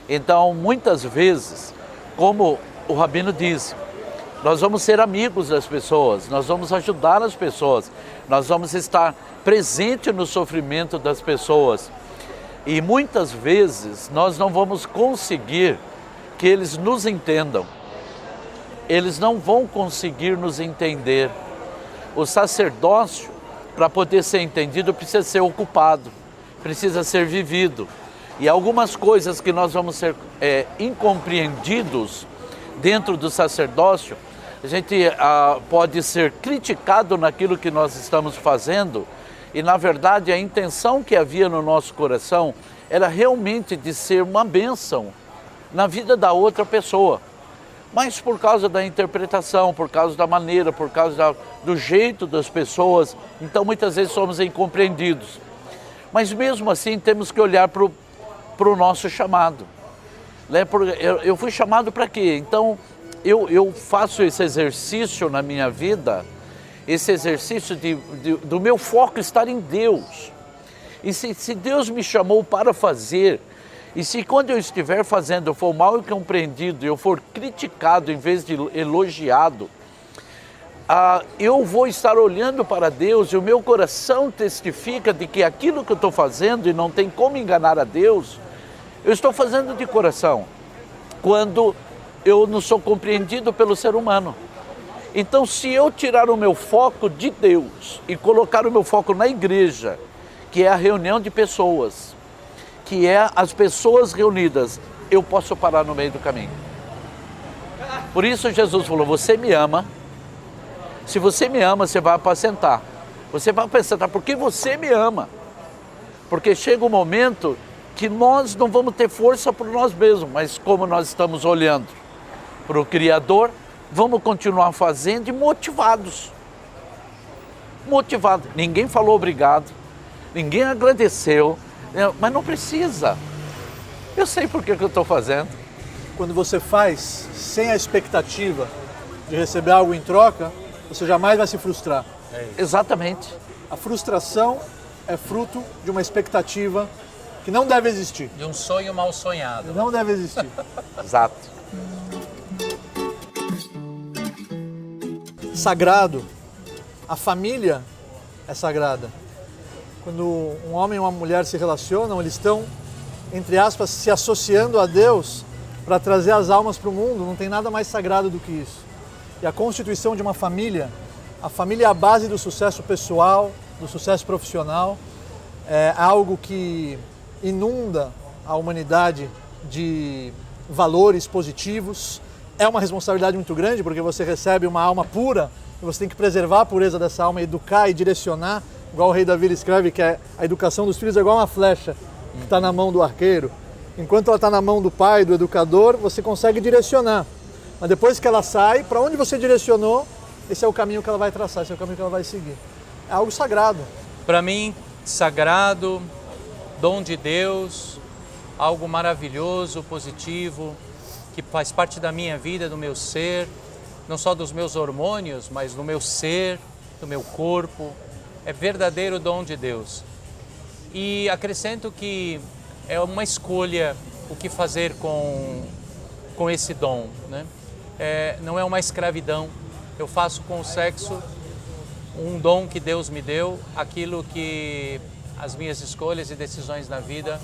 Então, muitas vezes, como o Rabino diz, nós vamos ser amigos das pessoas, nós vamos ajudar as pessoas, nós vamos estar presente no sofrimento das pessoas. E muitas vezes nós não vamos conseguir que eles nos entendam. Eles não vão conseguir nos entender. O sacerdócio, para poder ser entendido, precisa ser ocupado, precisa ser vivido. E algumas coisas que nós vamos ser incompreendidos dentro do sacerdócio, a gente pode ser criticado naquilo que nós estamos fazendo, e na verdade a intenção que havia no nosso coração era realmente de ser uma bênção na vida da outra pessoa. Mas por causa da interpretação, por causa da maneira, por causa do jeito das pessoas, então muitas vezes somos incompreendidos. Mas mesmo assim temos que olhar para o nosso chamado. Eu fui chamado para quê? Então eu faço esse exercício na minha vida, esse exercício do meu foco estar em Deus. E se Deus me chamou para fazer, e se quando eu estiver fazendo eu for mal compreendido, eu for criticado em vez de elogiado, eu vou estar olhando para Deus e o meu coração testifica de que aquilo que eu estou fazendo, e não tem como enganar a Deus, eu estou fazendo de coração, quando eu não sou compreendido pelo ser humano. Então, se eu tirar o meu foco de Deus e colocar o meu foco na igreja, que é a reunião de pessoas, que é as pessoas reunidas, eu posso parar no meio do caminho. Por isso Jesus falou: você me ama. Se você me ama, você vai apacentar. Você vai apacentar porque você me ama. Porque chega um momento que nós não vamos ter força por nós mesmos, mas como nós estamos olhando para o Criador, vamos continuar fazendo e motivados. Motivados. Ninguém falou obrigado, ninguém agradeceu, mas não precisa. Eu sei por que eu estou fazendo. Quando você faz sem a expectativa de receber algo em troca, você jamais vai se frustrar. Exatamente. A frustração é fruto de uma expectativa que não deve existir. De um sonho mal sonhado. Não deve existir. Exato. Sagrado. A família é sagrada. Quando um homem e uma mulher se relacionam, eles estão, entre aspas, se associando a Deus para trazer as almas para o mundo. Não tem nada mais sagrado do que isso. E a constituição de uma família, a família é a base do sucesso pessoal, do sucesso profissional, é algo que inunda a humanidade de valores positivos. É uma responsabilidade muito grande, porque você recebe uma alma pura Você tem que preservar a pureza dessa alma, educar e direcionar, igual o rei Davi escreve, que a educação dos filhos é igual uma flecha que está na mão do arqueiro. Enquanto ela está na mão do pai, do educador, você consegue direcionar. Mas depois que ela sai, para onde você direcionou, esse é o caminho que ela vai traçar, esse é o caminho que ela vai seguir. É algo sagrado. Para mim, sagrado, dom de Deus, algo maravilhoso, positivo, que faz parte da minha vida, do meu ser, não só dos meus hormônios, mas do meu ser, do meu corpo. É verdadeiro dom de Deus. E acrescento que é uma escolha o que fazer com esse dom, né? Não é uma escravidão. Eu faço com o sexo um dom que Deus me deu, aquilo que as minhas escolhas e decisões na vida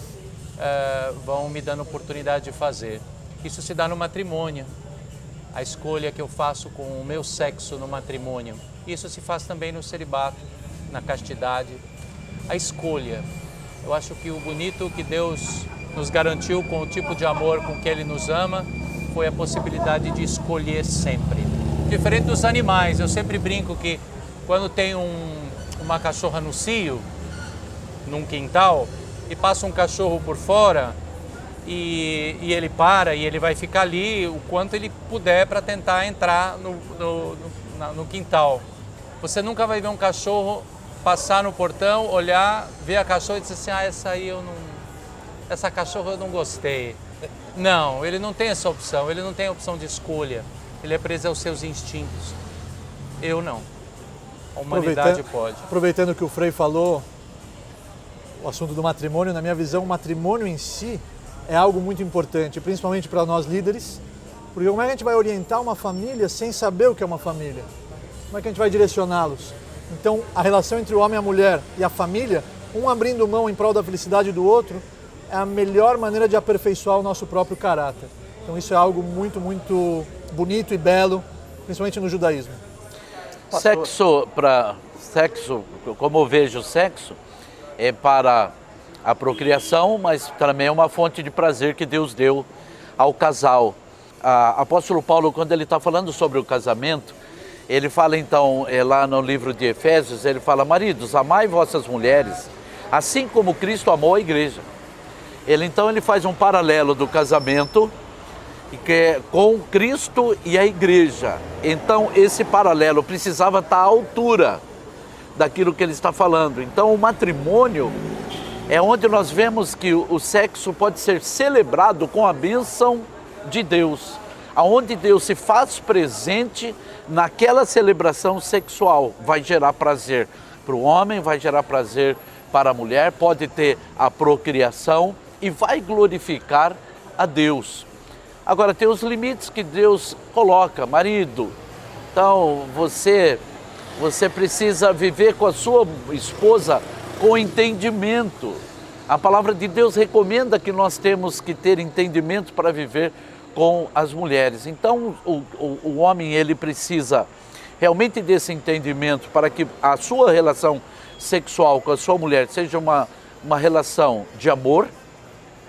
vão me dando oportunidade de fazer. Isso se dá no matrimônio, a escolha que eu faço com o meu sexo no matrimônio. Isso se faz também no celibato, na castidade. A escolha. Eu acho que o bonito que Deus nos garantiu com o tipo de amor com que Ele nos ama foi a possibilidade de escolher sempre. Diferente dos animais, eu sempre brinco que quando tem uma cachorra no cio, num quintal, e passa um cachorro por fora e ele para e ele vai ficar ali o quanto ele puder para tentar entrar no quintal. Você nunca vai ver um cachorro passar no portão, olhar, ver a cachorra e dizer assim, essa cachorra eu não gostei. Não, ele não tem essa opção, ele não tem a opção de escolha. Ele é preso aos seus instintos. Eu não. A humanidade pode. Aproveitando que o Frei falou, o assunto do matrimônio, na minha visão, o matrimônio em si é algo muito importante, principalmente para nós líderes, porque como é que a gente vai orientar uma família sem saber o que é uma família? Como é que a gente vai direcioná-los? Então, a relação entre o homem e a mulher e a família, um abrindo mão em prol da felicidade do outro, é a melhor maneira de aperfeiçoar o nosso próprio caráter. Então, isso é algo muito, muito bonito e belo, principalmente no judaísmo. Sexo, como eu vejo o sexo, é para a procriação, mas também é uma fonte de prazer que Deus deu ao casal. Apóstolo Paulo, quando ele está falando sobre o casamento, ele fala então, lá no livro de Efésios, ele fala, maridos, amai vossas mulheres, assim como Cristo amou a igreja. Então ele faz um paralelo do casamento que é com Cristo e a igreja. Então esse paralelo precisava estar à altura daquilo que ele está falando. Então o matrimônio é onde nós vemos que o sexo pode ser celebrado com a bênção de Deus, aonde Deus se faz presente naquela celebração sexual. Vai gerar prazer para o homem, vai gerar prazer para a mulher, pode ter a procriação e vai glorificar a Deus. Agora tem os limites que Deus coloca, marido. Então você precisa viver com a sua esposa com entendimento. A palavra de Deus recomenda que nós temos que ter entendimento para viver com as mulheres. Então o homem ele precisa realmente desse entendimento para que a sua relação sexual com a sua mulher seja uma relação de amor,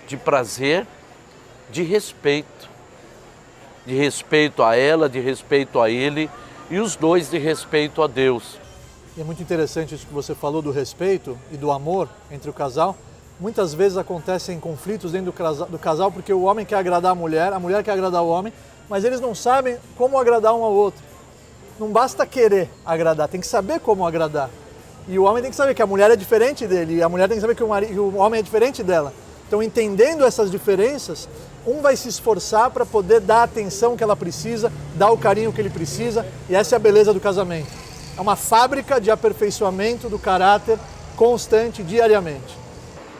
de prazer, de respeito a ela, de respeito a ele e os dois de respeito a Deus. E é muito interessante isso que você falou do respeito e do amor entre o casal. Muitas vezes acontecem conflitos dentro do casal porque o homem quer agradar a mulher quer agradar o homem, mas eles não sabem como agradar um ao outro. Não basta querer agradar, tem que saber como agradar. E o homem tem que saber que a mulher é diferente dele, e a mulher tem que saber que o homem é diferente dela. Então, entendendo essas diferenças, um vai se esforçar para poder dar a atenção que ela precisa, dar o carinho que ele precisa, e essa é a beleza do casamento. É uma fábrica de aperfeiçoamento do caráter constante, diariamente.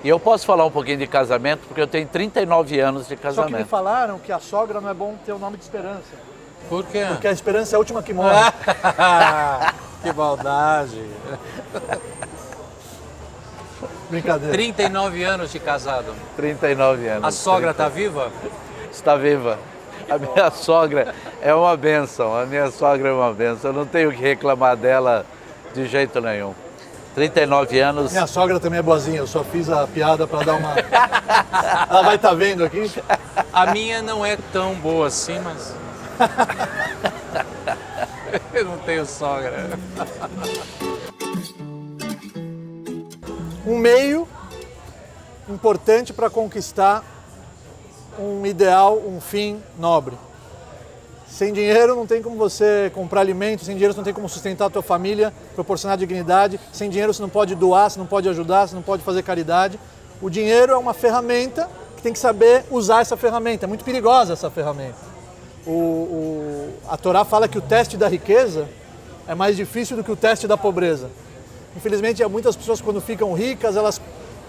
E eu posso falar um pouquinho de casamento, porque eu tenho 39 anos de casamento. Só que me falaram que a sogra não é bom ter o nome de Esperança. Por quê? Porque a esperança é a última que morre. Que maldade. Brincadeira. 39 anos de casado. 39 anos. A sogra está viva? Está viva. A minha sogra é uma bênção, a minha sogra é uma bênção. Eu não tenho que reclamar dela de jeito nenhum. 39 anos. Minha sogra também é boazinha, eu só fiz a piada para dar uma... Ela vai estar vendo aqui? A minha não é tão boa assim, mas... Eu não tenho sogra. Um meio importante para conquistar um ideal, um fim nobre. Sem dinheiro não tem como você comprar alimentos, sem dinheiro você não tem como sustentar a tua família, proporcionar dignidade, sem dinheiro você não pode doar, você não pode ajudar, você não pode fazer caridade. O dinheiro é uma ferramenta que tem que saber usar essa ferramenta, é muito perigosa essa ferramenta. A Torá fala que o teste da riqueza é mais difícil do que o teste da pobreza. Infelizmente, muitas pessoas quando ficam ricas, elas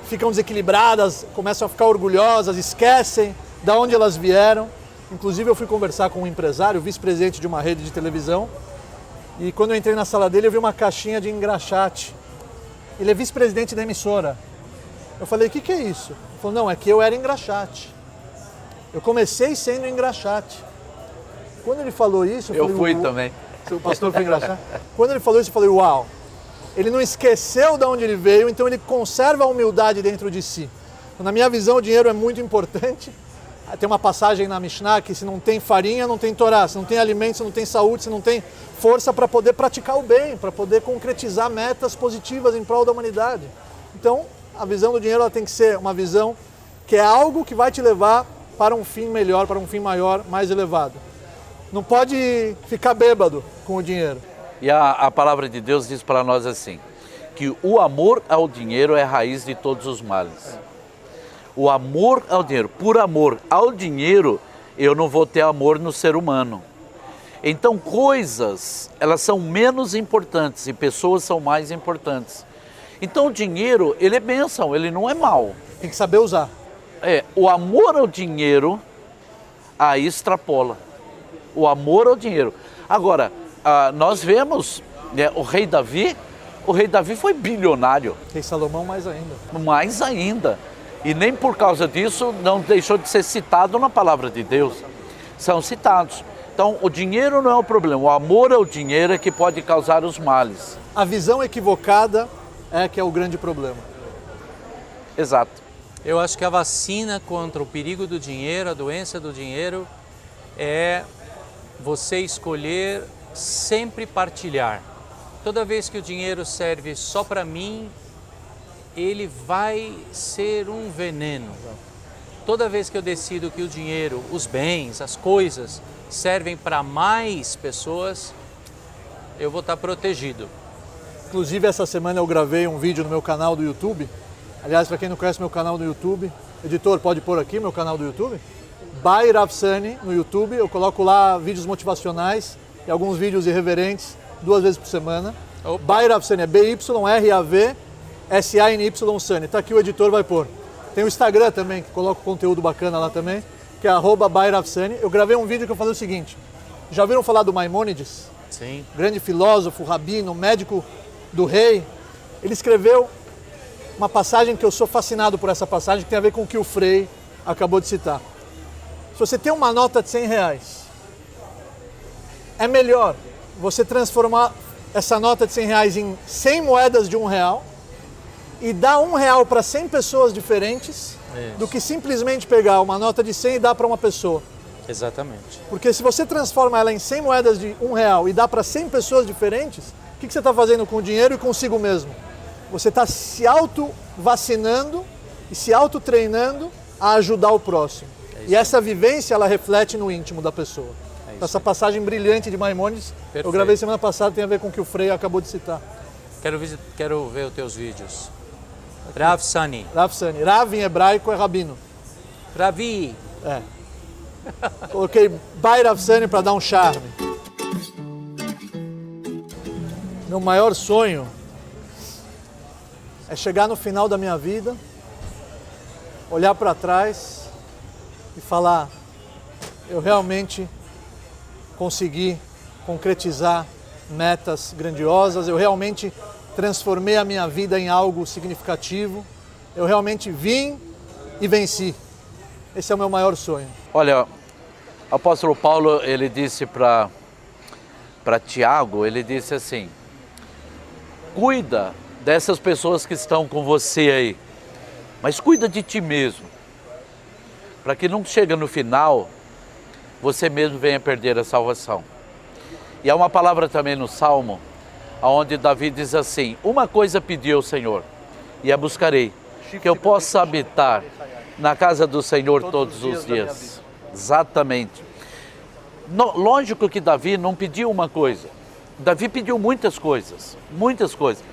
ficam desequilibradas, começam a ficar orgulhosas, esquecem de onde elas vieram. Inclusive eu fui conversar com um empresário, vice-presidente de uma rede de televisão, e quando eu entrei na sala dele eu vi uma caixinha de engraxate. Ele é vice-presidente da emissora. Eu falei, o que é isso? Ele falou, não, é que eu era engraxate. Eu comecei sendo engraxate. Quando ele falou isso, Eu falei, fui também. O pastor foi engraxate. Quando ele falou isso, eu falei, uau. Ele não esqueceu de onde ele veio, então ele conserva a humildade dentro de si. Então, na minha visão, o dinheiro é muito importante. Tem uma passagem na Mishnah que se não tem farinha, não tem Torá. Se não tem alimento, se não tem saúde, se não tem força para poder praticar o bem, para poder concretizar metas positivas em prol da humanidade. Então, a visão do dinheiro ela tem que ser uma visão que é algo que vai te levar para um fim melhor, para um fim maior, mais elevado. Não pode ficar bêbado com o dinheiro. E a palavra de Deus diz para nós assim, que o amor ao dinheiro é a raiz de todos os males. O amor ao dinheiro, por amor ao dinheiro, eu não vou ter amor no ser humano. Então coisas, elas são menos importantes e pessoas são mais importantes. Então o dinheiro, ele é bênção, ele não é mal. Tem que saber usar. O amor ao dinheiro, aí extrapola. O amor ao dinheiro. Agora, nós vemos, né, o rei Davi foi bilionário. Rei Salomão mais ainda. Mais ainda. E nem por causa disso não deixou de ser citado na palavra de Deus. São citados. Então, o dinheiro não é o problema. O amor ao dinheiro é que pode causar os males. A visão equivocada é que é o grande problema. Exato. Eu acho que a vacina contra o perigo do dinheiro, a doença do dinheiro, é você escolher sempre partilhar. Toda vez que o dinheiro serve só para mim, ele vai ser um veneno. Toda vez que eu decido que o dinheiro, os bens, as coisas servem para mais pessoas, eu vou estar protegido. Inclusive, essa semana eu gravei um vídeo no meu canal do YouTube. Aliás, para quem não conhece meu canal do YouTube, editor, pode pôr aqui meu canal do YouTube? By Rav Sani no YouTube. Eu coloco lá vídeos motivacionais e alguns vídeos irreverentes 2 vezes por semana. By Rav Sani é BYRAVSANY Sani. Tá aqui, o editor vai pôr. Tem o Instagram também, que coloca conteúdo bacana lá também, que é @ByRavSani. Eu gravei um vídeo que eu falei o seguinte: já ouviram falar do Maimônides? Sim. Grande filósofo, rabino, médico do rei. Ele escreveu uma passagem que eu sou fascinado por essa passagem, que tem a ver com o que o Frei acabou de citar. Se você tem uma nota de R$100, é melhor você transformar essa nota de R$100 em 100 moedas de R$1 e dar R$1 para 100 pessoas diferentes, do que simplesmente pegar uma nota de 100 e dar para uma pessoa. Exatamente. Porque se você transforma ela em 100 moedas de R$1 e dá para 100 pessoas diferentes, o que você está fazendo com o dinheiro e consigo mesmo? Você está se auto-vacinando e se auto-treinando a ajudar o próximo. E essa vivência, ela reflete no íntimo da pessoa. Essa passagem brilhante de Maimônides, eu gravei semana passada, tem a ver com o que o Frei acabou de citar. Quero ver os teus vídeos. Rav Sani. Rav Sani. Rav em hebraico é rabino. Ravi. É. Coloquei By Rav Sani para dar um charme. Meu maior sonho é chegar no final da minha vida, olhar para trás e falar: eu realmente consegui concretizar metas grandiosas, eu realmente transformei a minha vida em algo significativo, eu realmente vim e venci. Esse é o meu maior sonho. Olha, o apóstolo Paulo, ele disse para Tiago, ele disse assim: cuida dessas pessoas que estão com você aí, mas cuida de ti mesmo, para que não chegue no final, você mesmo venha perder a salvação. E há uma palavra também no Salmo, onde Davi diz assim: uma coisa pedi ao Senhor, e a buscarei, que eu possa habitar na casa do Senhor todos os dias. Exatamente. Lógico que Davi não pediu uma coisa. Davi pediu muitas coisas, muitas coisas.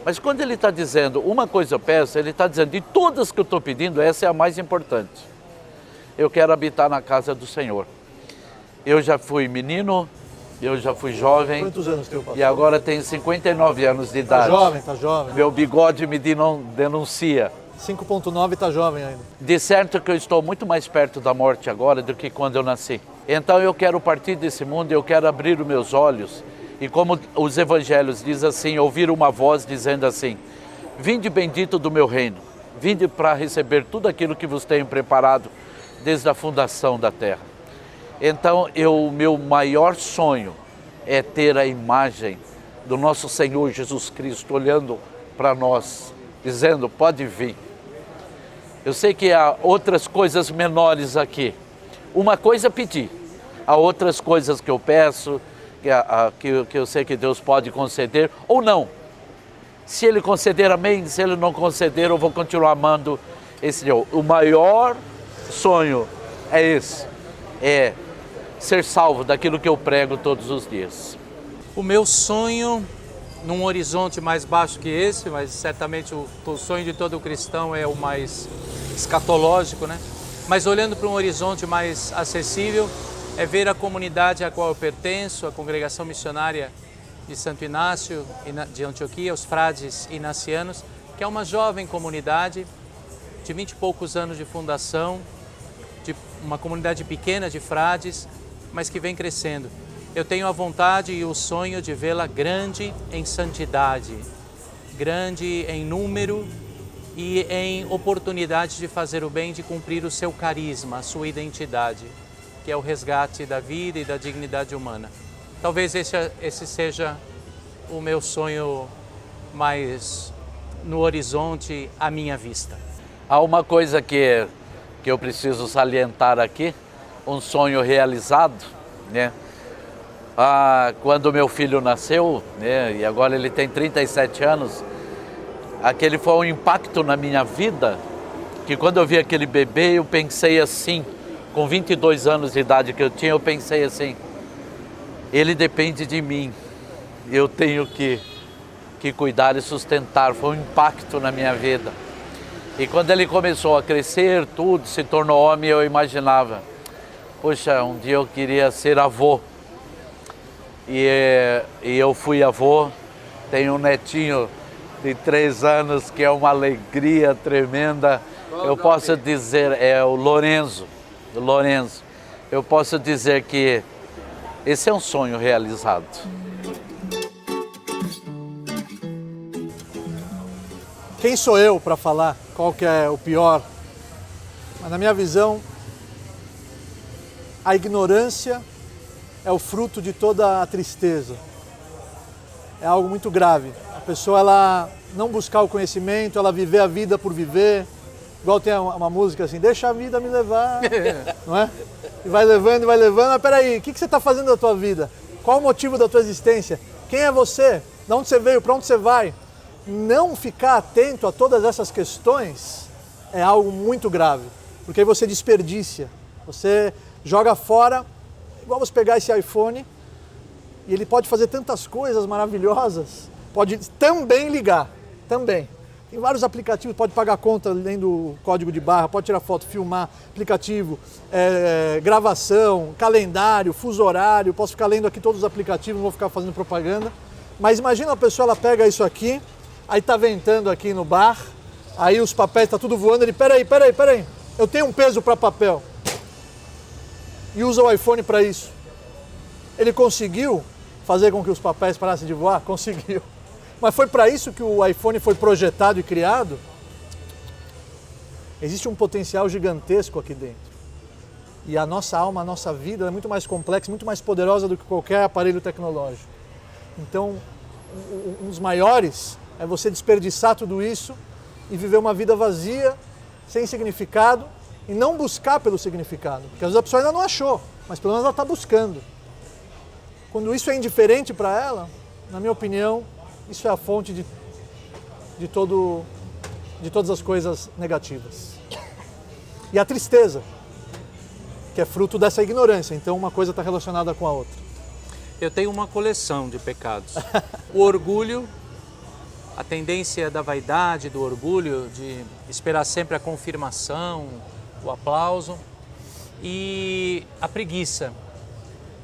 Mas quando ele está dizendo uma coisa eu peço, ele está dizendo de todas que eu estou pedindo, essa é a mais importante. Eu quero habitar na casa do Senhor. Eu já fui menino, eu já fui jovem. Quantos anos tem o pastor? E agora tenho 59 anos de idade. Tá jovem. Meu bigode me denuncia. 5.9 tá jovem ainda. De certo que eu estou muito mais perto da morte agora do que quando eu nasci. Então eu quero partir desse mundo, eu quero abrir os meus olhos. E como os evangelhos dizem assim, ouvir uma voz dizendo assim: vinde bendito do meu reino, vinde para receber tudo aquilo que vos tenho preparado desde a fundação da terra. Então o meu maior sonho é ter a imagem do nosso Senhor Jesus Cristo olhando para nós, dizendo: pode vir. Eu sei que há outras coisas menores aqui. Uma coisa pedi, há outras coisas que eu peço, que eu sei que Deus pode conceder ou não. Se Ele conceder, amém. Se Ele não conceder, eu vou continuar amando esse Deus. O maior sonho é esse, é ser salvo daquilo que eu prego todos os dias. O meu sonho, num horizonte mais baixo que esse, mas certamente o sonho de todo cristão é o mais escatológico, né? Mas olhando para um horizonte mais acessível, é ver a comunidade a qual eu pertenço, a congregação missionária de Santo Inácio de Antioquia, os frades inacianos, que é uma jovem comunidade de 20 e poucos anos de fundação, de uma comunidade pequena de frades, mas que vem crescendo. Eu tenho a vontade e o sonho de vê-la grande em santidade, grande em número e em oportunidade de fazer o bem, de cumprir o seu carisma, a sua identidade, que é o resgate da vida e da dignidade humana. Talvez esse seja o meu sonho mais no horizonte à minha vista. Há uma coisa que eu preciso salientar aqui, um sonho realizado, né? Quando meu filho nasceu, né, e agora ele tem 37 anos, aquele foi um impacto na minha vida, que quando eu vi aquele bebê, eu pensei assim, com 22 anos de idade que eu tinha, eu pensei assim: ele depende de mim, eu tenho que cuidar e sustentar. Foi um impacto na minha vida. E quando ele começou a crescer, tudo, se tornou homem, eu imaginava: poxa, um dia eu queria ser avô. E eu fui avô, tenho um netinho de 3 anos que é uma alegria tremenda. Eu posso dizer, é o Lorenzo. Eu posso dizer que esse é um sonho realizado. Quem sou eu para falar qual que é o pior? Mas na minha visão, a ignorância é o fruto de toda a tristeza. É algo muito grave. A pessoa, ela não buscar o conhecimento, ela viver a vida por viver. Igual tem uma música assim: deixa a vida me levar, não é? E vai levando, mas peraí, o que você está fazendo da tua vida? Qual o motivo da tua existência? Quem é você? De onde você veio? Para onde você vai? Não ficar atento a todas essas questões é algo muito grave, porque aí você desperdiça, você joga fora. Igual você pegar esse iPhone, e ele pode fazer tantas coisas maravilhosas, pode também ligar, também. Tem vários aplicativos, pode pagar conta lendo o código de barra, pode tirar foto, filmar, aplicativo, gravação, calendário, fuso horário, posso ficar lendo aqui todos os aplicativos, não vou ficar fazendo propaganda. Mas imagina a pessoa, ela pega isso aqui, aí tá ventando aqui no bar, aí os papéis, tá tudo voando, ele, peraí, eu tenho um peso para papel. E usa o iPhone para isso. Ele conseguiu fazer com que os papéis parassem de voar? Conseguiu. Mas foi para isso que o iPhone foi projetado e criado? Existe um potencial gigantesco aqui dentro. E a nossa alma, a nossa vida é muito mais complexa, muito mais poderosa do que qualquer aparelho tecnológico. Então, um dos maiores é você desperdiçar tudo isso e viver uma vida vazia, sem significado, e não buscar pelo significado. Porque às vezes a pessoa ainda não achou, mas pelo menos ela está buscando. quando isso é indiferente para ela, na minha opinião, isso é a fonte de todas as coisas negativas. E a tristeza, que é fruto dessa ignorância. Então uma coisa está relacionada com a outra. Eu tenho uma coleção de pecados. O orgulho, a tendência da vaidade, do orgulho, de esperar sempre a confirmação, o aplauso. E a preguiça,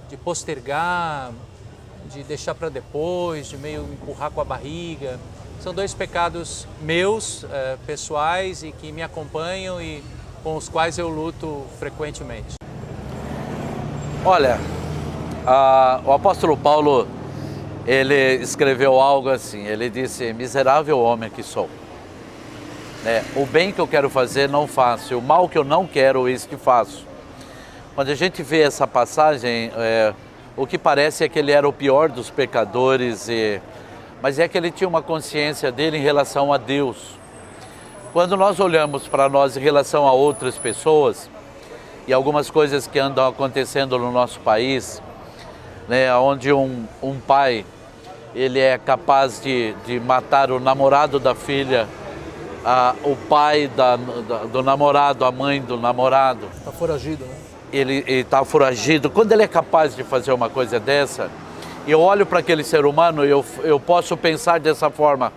de postergar, de deixar para depois, de meio empurrar com a barriga. São dois pecados meus, pessoais, e que me acompanham e com os quais eu luto frequentemente. Olha, o apóstolo Paulo, ele escreveu algo assim, ele disse: miserável homem que sou. O bem que eu quero fazer não faço, o mal que eu não quero, isso que faço. Quando a gente vê essa passagem, o que parece é que ele era o pior dos pecadores, mas é que ele tinha uma consciência dele em relação a Deus. Quando nós olhamos para nós em relação a outras pessoas e algumas coisas que andam acontecendo no nosso país, onde um pai ele é capaz de matar o namorado da filha, o pai do namorado, a mãe do namorado. Está foragido, né? Ele está foragido. Quando ele é capaz de fazer uma coisa dessa, eu olho para aquele ser humano e eu posso pensar dessa forma: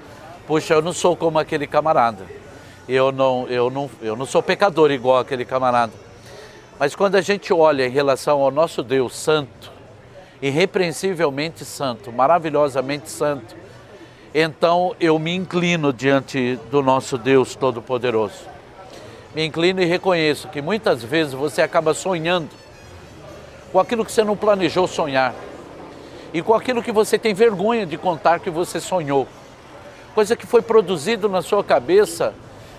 puxa, eu não sou como aquele camarada. Eu não sou pecador igual aquele camarada. Mas quando a gente olha em relação ao nosso Deus santo, irrepreensivelmente santo, maravilhosamente santo, então eu me inclino diante do nosso Deus Todo-Poderoso. Me inclino e reconheço que muitas vezes você acaba sonhando com aquilo que você não planejou sonhar e com aquilo que você tem vergonha de contar que você sonhou. Coisa que foi produzido na sua cabeça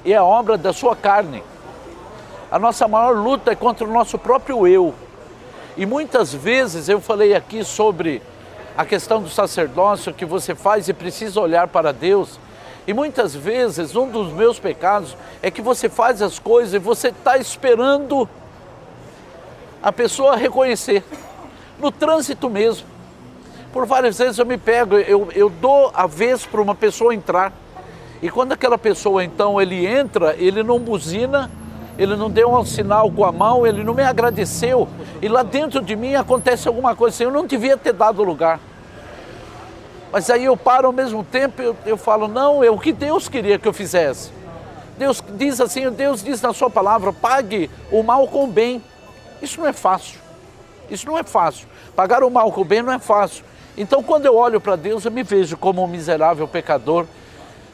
e é obra da sua carne. A nossa maior luta é contra o nosso próprio eu. E muitas vezes eu falei aqui sobre a questão do sacerdócio que você faz e precisa olhar para Deus. E muitas vezes um dos meus pecados é que você faz as coisas e você está esperando a pessoa reconhecer. No trânsito mesmo. Por várias vezes eu me pego, eu dou a vez para uma pessoa entrar. E quando aquela pessoa então ele entra, ele não buzina, ele não deu um sinal com a mão, ele não me agradeceu. E lá dentro de mim acontece alguma coisa assim, eu não devia ter dado lugar. Mas aí eu paro ao mesmo tempo, eu falo, não, é o que Deus queria que eu fizesse. Deus diz assim, Deus diz na sua palavra, pague o mal com o bem. Isso não é fácil. Isso não é fácil. Pagar o mal com o bem não é fácil. Então quando eu olho para Deus, eu me vejo como um miserável pecador,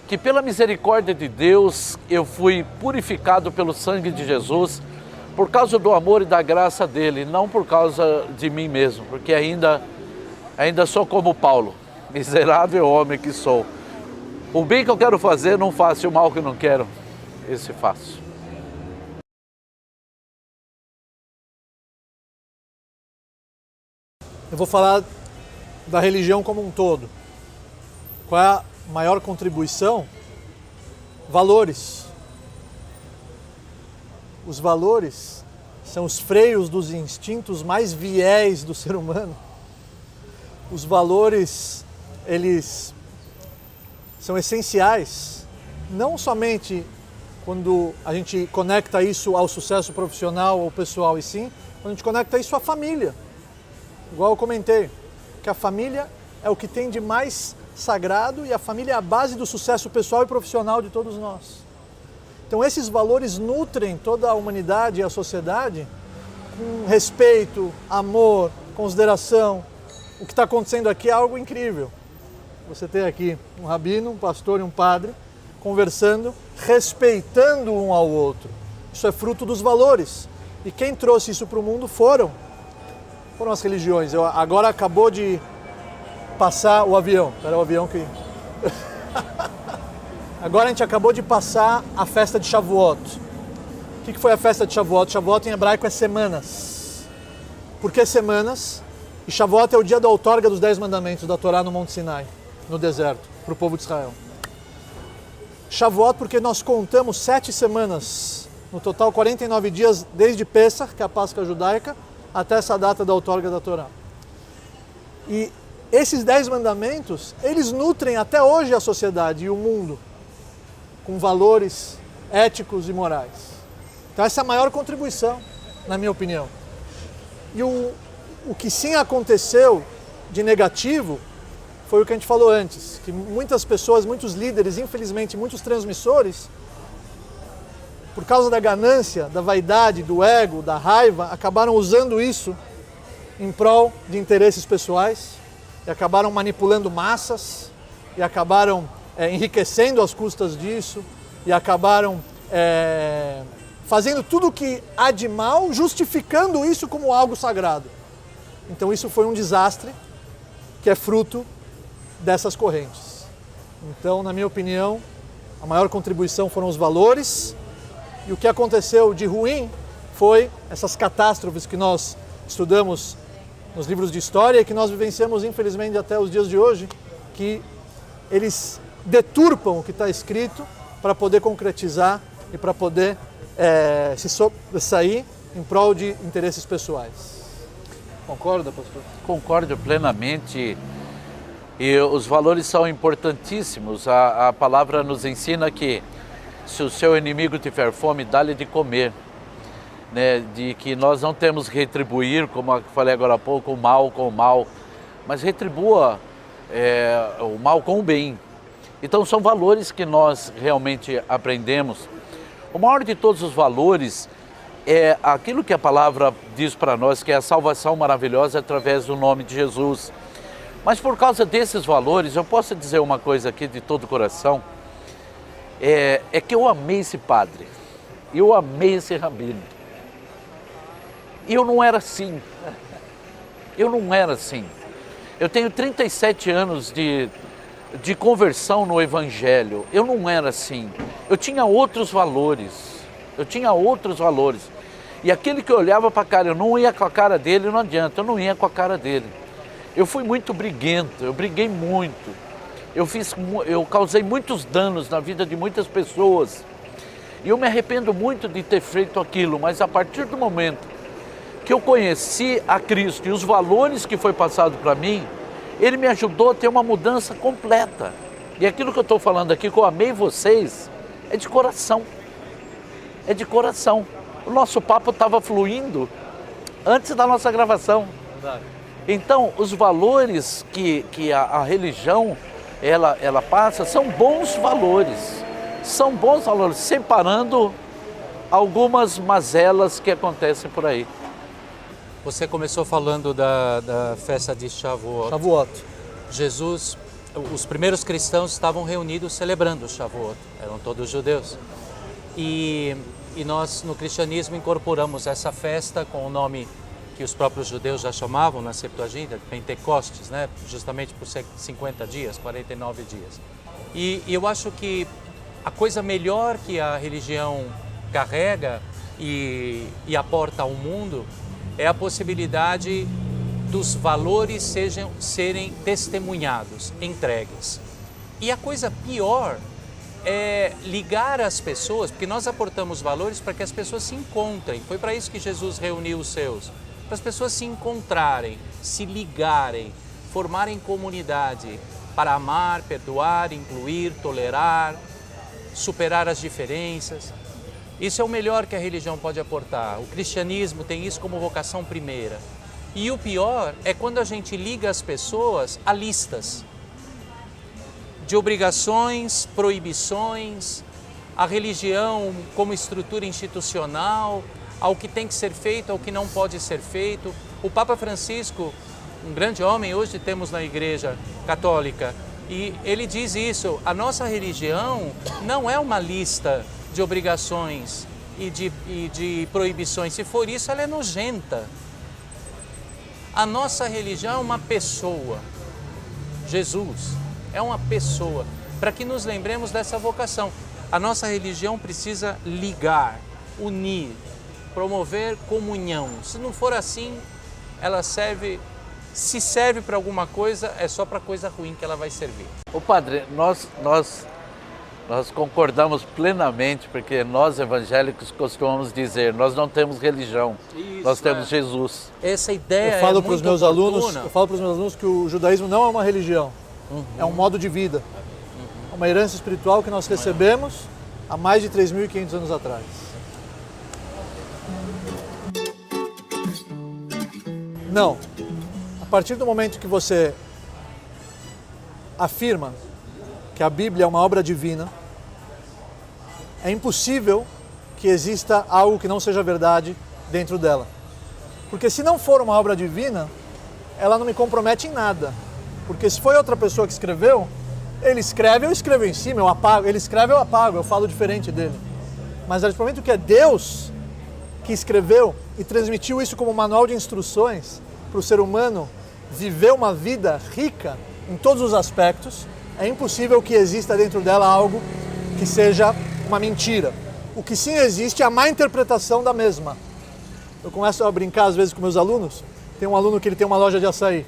que pela misericórdia de Deus, eu fui purificado pelo sangue de Jesus, por causa do amor e da graça dele, não por causa de mim mesmo, porque ainda sou como Paulo, miserável homem que sou. O bem que eu quero fazer não faço, e o mal que eu não quero, esse faço. Eu vou falar da religião como um todo. Qual é a maior contribuição? Valores. Os valores são os freios dos instintos mais viéis do ser humano. Os valores, eles são essenciais, não somente quando a gente conecta isso ao sucesso profissional ou pessoal, e sim quando a gente conecta isso à família. Igual eu comentei, que a família é o que tem de mais sagrado e a família é a base do sucesso pessoal e profissional de todos nós. Então esses valores nutrem toda a humanidade e a sociedade com respeito, amor, consideração. O que está acontecendo aqui é algo incrível. Você tem aqui um rabino, um pastor e um padre conversando, respeitando um ao outro. Isso é fruto dos valores. E quem trouxe isso para o mundo foram as religiões. Agora acabou de passar o avião. Era o avião que... Agora a gente acabou de passar a festa de Shavuot. O que foi a festa de Shavuot? Shavuot em hebraico é semanas. Por que semanas? E Shavuot é o dia da outorga dos 10 mandamentos da Torá no Monte Sinai, no deserto, para o povo de Israel. Shavuot porque nós contamos 7 semanas, no total 49 dias, desde Pesach, que é a Páscoa judaica, até essa data da outorga da Torá. E esses 10 mandamentos, eles nutrem até hoje a sociedade e o mundo com valores éticos e morais. Então essa é a maior contribuição, na minha opinião. E o que sim aconteceu de negativo foi o que a gente falou antes, que muitas pessoas, muitos líderes, infelizmente muitos transmissores, por causa da ganância, da vaidade, do ego, da raiva, acabaram usando isso em prol de interesses pessoais e acabaram manipulando massas e acabaram enriquecendo às custas disso e acabaram fazendo tudo o que há de mal, justificando isso como algo sagrado. Então isso foi um desastre que é fruto dessas correntes. Então, na minha opinião, a maior contribuição foram os valores, e o que aconteceu de ruim foi essas catástrofes que nós estudamos nos livros de história e que nós vivenciamos, infelizmente, até os dias de hoje, que eles deturpam o que está escrito para poder concretizar e para poder se sobressair em prol de interesses pessoais. Concorda, pastor? Concordo plenamente. E os valores são importantíssimos. A palavra nos ensina que se o seu inimigo tiver fome, dá-lhe de comer. Né? De que nós não temos que retribuir, como eu falei agora há pouco, o mal com o mal, mas retribua o mal com o bem. Então são valores que nós realmente aprendemos. O maior de todos os valores é aquilo que a palavra diz para nós, que é a salvação maravilhosa através do nome de Jesus. Mas por causa desses valores, eu posso dizer uma coisa aqui de todo o coração, é que eu amei esse padre, eu amei esse rabino. E eu não era assim, Eu tenho 37 anos de conversão no Evangelho, eu não era assim. Eu tinha outros valores. E aquele que eu olhava para a cara, eu não ia com a cara dele, não adianta, eu não ia com a cara dele. Eu fui muito briguento, eu briguei muito. Eu causei muitos danos na vida de muitas pessoas. E eu me arrependo muito de ter feito aquilo, mas a partir do momento que eu conheci a Cristo e os valores que foi passado para mim, Ele me ajudou a ter uma mudança completa. E aquilo que eu estou falando aqui, que eu amei vocês, é de coração. É de coração. O nosso papo estava fluindo antes da nossa gravação. Então, os valores que a religião ela passa são bons valores. São bons valores, separando algumas mazelas que acontecem por aí. Você começou falando da festa de Shavuot. Shavuot. Jesus, os primeiros cristãos estavam reunidos celebrando Shavuot, eram todos judeus. E nós no cristianismo incorporamos essa festa com o nome que os próprios judeus já chamavam na Septuaginta, Pentecostes, né? Justamente por 50 dias, 49 dias. E eu acho que a coisa melhor que a religião carrega e aporta ao mundo é a possibilidade dos valores serem testemunhados, entregues. E a coisa pior é ligar as pessoas, porque nós aportamos valores para que as pessoas se encontrem. Foi para isso que Jesus reuniu os seus, para as pessoas se encontrarem, se ligarem, formarem comunidade, para amar, perdoar, incluir, tolerar, superar as diferenças. Isso é o melhor que a religião pode aportar. O cristianismo tem isso como vocação primeira. E o pior é quando a gente liga as pessoas a listas de obrigações, proibições, a religião como estrutura institucional, ao que tem que ser feito, ao que não pode ser feito. O Papa Francisco, um grande homem, hoje temos na Igreja Católica, e ele diz isso: a nossa religião não é uma lista de obrigações e de proibições. Se for isso, ela é nojenta. A nossa religião é uma pessoa. Jesus é uma pessoa, para que nos lembremos dessa vocação. A nossa religião precisa ligar, unir, promover comunhão. Se não for assim, ela se serve para alguma coisa, é só para coisa ruim que ela vai servir. Ô padre, nós Nós concordamos plenamente, porque nós evangélicos costumamos dizer, nós não temos religião, nós temos Jesus. Essa ideia Eu falo é para os muito meus oportuna. alunos que o judaísmo não é uma religião, é um modo de vida. É uma herança espiritual que nós recebemos há mais de 3.500 anos atrás. Não. A partir do momento que você afirma que a Bíblia é uma obra divina, é impossível que exista algo que não seja verdade dentro dela. Porque se não for uma obra divina, ela não me compromete em nada. Porque se foi outra pessoa que escreveu, ele escreve, eu escrevo em cima, eu apago. Ele escreve, eu apago, eu falo diferente dele. Mas a partir do momento que é Deus que escreveu e transmitiu isso como manual de instruções para o ser humano viver uma vida rica em todos os aspectos, é impossível que exista dentro dela algo que seja uma mentira. O que sim existe é a má interpretação da mesma. Eu começo a brincar às vezes com meus alunos. Tem um aluno que ele tem uma loja de açaí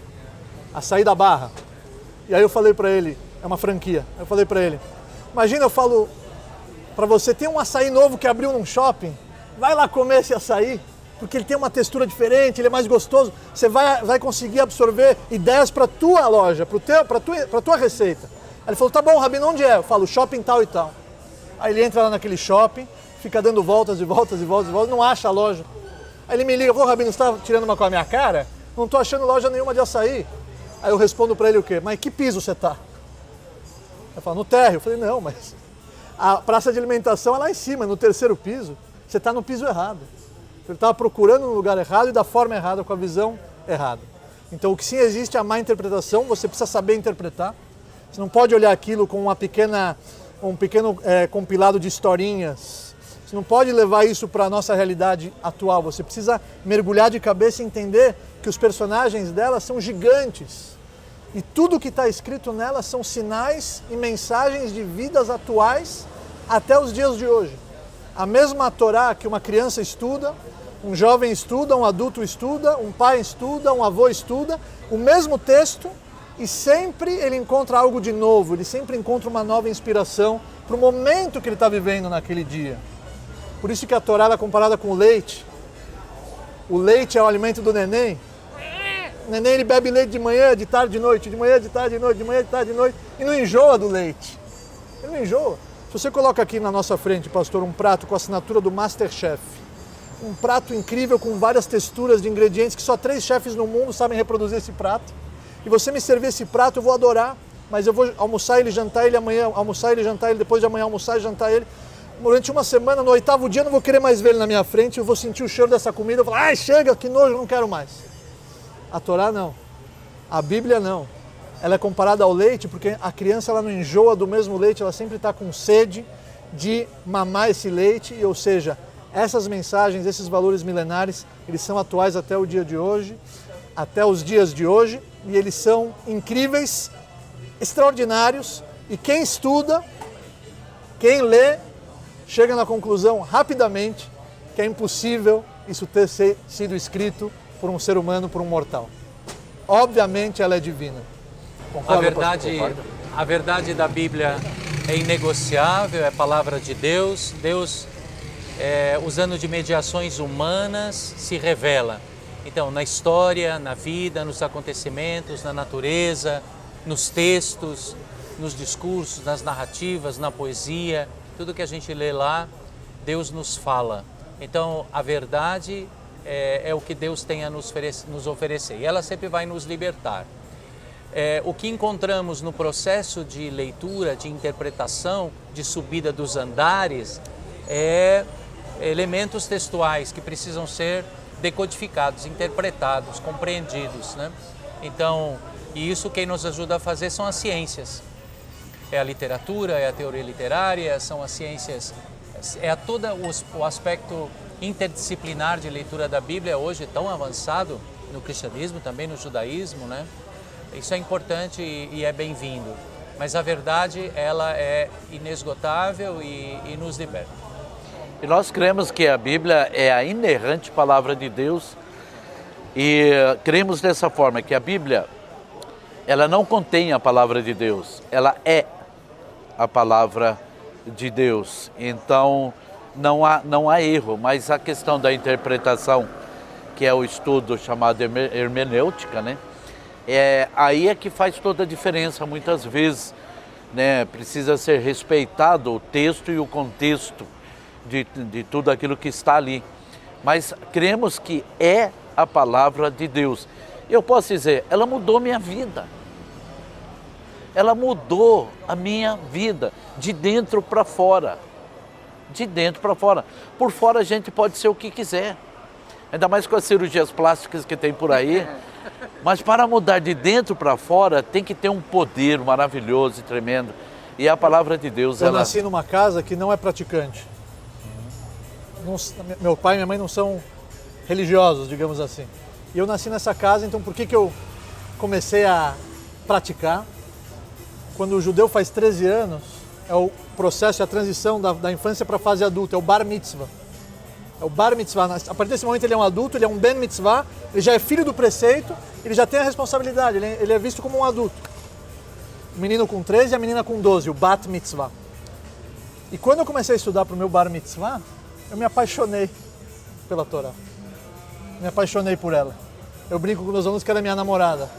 da Barra. E aí eu falei para ele, é uma franquia. Eu falei para ele, imagina, eu falo para você, tem um açaí novo que abriu num shopping, vai lá comer esse açaí, porque ele tem uma textura diferente, ele é mais gostoso, você vai conseguir absorver ideias para a tua loja, para tua receita. Aí ele falou, tá bom, Rabino, onde é? Eu falo, shopping tal e tal. Aí ele entra lá naquele shopping, fica dando voltas e voltas, não acha a loja. Aí ele me liga, falou, Rabino, você está tirando uma com a minha cara? Não estou achando loja nenhuma de açaí. Aí eu respondo para ele o quê? Mas que piso você está? Ele fala, no térreo. Eu falei, não, mas a praça de alimentação é lá em cima, no 3º piso. Você está no piso errado. Ele estava procurando no lugar errado e da forma errada, com a visão errada. Então o que sim existe é a má interpretação, você precisa saber interpretar. Você não pode olhar aquilo com um pequeno compilado de historinhas. Você não pode levar isso para a nossa realidade atual. Você precisa mergulhar de cabeça e entender que os personagens dela são gigantes. E tudo que está escrito nela são sinais e mensagens de vidas atuais até os dias de hoje. A mesma Torá que uma criança estuda, um jovem estuda, um adulto estuda, um pai estuda, um avô estuda, o mesmo texto, e sempre ele encontra algo de novo, ele sempre encontra uma nova inspiração para o momento que ele está vivendo naquele dia. Por isso que a Torá é comparada com o leite. O leite é o alimento do neném. O neném ele bebe leite de manhã, de tarde, de noite, de manhã, de tarde, de noite, de manhã, de tarde, de noite, e não enjoa do leite. Ele não enjoa. Se você coloca aqui na nossa frente, pastor, um prato com a assinatura do Masterchef, um prato incrível com várias texturas de ingredientes que só 3 chefes no mundo sabem reproduzir esse prato, e você me servir esse prato, eu vou adorar, mas eu vou almoçar ele, jantar ele amanhã, almoçar ele, jantar ele, depois de amanhã almoçar e jantar ele. Durante uma semana, no 8º dia, eu não vou querer mais ver ele na minha frente, eu vou sentir o cheiro dessa comida, eu vou falar, ai, chega, que nojo, não quero mais. A Torá não. A Bíblia não. Ela é comparada ao leite porque a criança ela não enjoa do mesmo leite, ela sempre está com sede de mamar esse leite, ou seja, essas mensagens, esses valores milenares, eles são atuais até o dia de hoje, até os dias de hoje, e eles são incríveis, extraordinários, e quem estuda, quem lê, chega na conclusão rapidamente que é impossível isso ter sido escrito por um ser humano, por um mortal. Obviamente ela é divina. Concorda, A verdade da Bíblia é inegociável, é a palavra de Deus. Deus, usando de mediações humanas, se revela. Então, na história, na vida, nos acontecimentos, na natureza, nos textos, nos discursos, nas narrativas, na poesia, tudo que a gente lê lá, Deus nos fala. Então, a verdade é o que Deus tem a nos oferecer e ela sempre vai nos libertar. O que encontramos no processo de leitura, de interpretação, de subida dos andares, elementos textuais que precisam ser decodificados, interpretados, compreendidos, né? Então, e isso quem nos ajuda a fazer são as ciências. É a literatura, é a teoria literária, são as ciências, todo o aspecto interdisciplinar de leitura da Bíblia hoje tão avançado no cristianismo, também no judaísmo, né? Isso é importante e é bem-vindo. Mas a verdade, ela é inesgotável e nos liberta. E nós cremos que a Bíblia é a inerrante palavra de Deus e cremos dessa forma, que a Bíblia, ela não contém a palavra de Deus, ela é a palavra de Deus. Então não há erro, mas a questão da interpretação, que é o estudo chamado hermenêutica, né? Aí é que faz toda a diferença muitas vezes, né? Precisa ser respeitado o texto e o contexto de tudo aquilo que está ali. Mas cremos que é a palavra de Deus. Eu posso dizer, ela mudou minha vida. Ela mudou a minha vida, de dentro para fora. De dentro para fora. Por fora a gente pode ser o que quiser. Ainda mais com as cirurgias plásticas que tem por aí. Mas para mudar de dentro para fora, tem que ter um poder maravilhoso e tremendo. E a palavra de Deus, Eu nasci numa casa que não é praticante. Meu pai e minha mãe não são religiosos, digamos assim. E eu nasci nessa casa, então por que eu comecei a praticar? Quando o judeu faz 13 anos, é o processo, a transição da infância para a fase adulta, é o bar mitzvah. É o bar mitzvah. A partir desse momento ele é um adulto, ele é um ben mitzvah, ele já é filho do preceito, ele já tem a responsabilidade, ele é visto como um adulto. O menino com 13 e a menina com 12, o bat mitzvah. E quando eu comecei a estudar para o meu bar mitzvah, eu me apaixonei pela Torá. Me apaixonei por ela. Eu brinco com meus alunos que ela é minha namorada.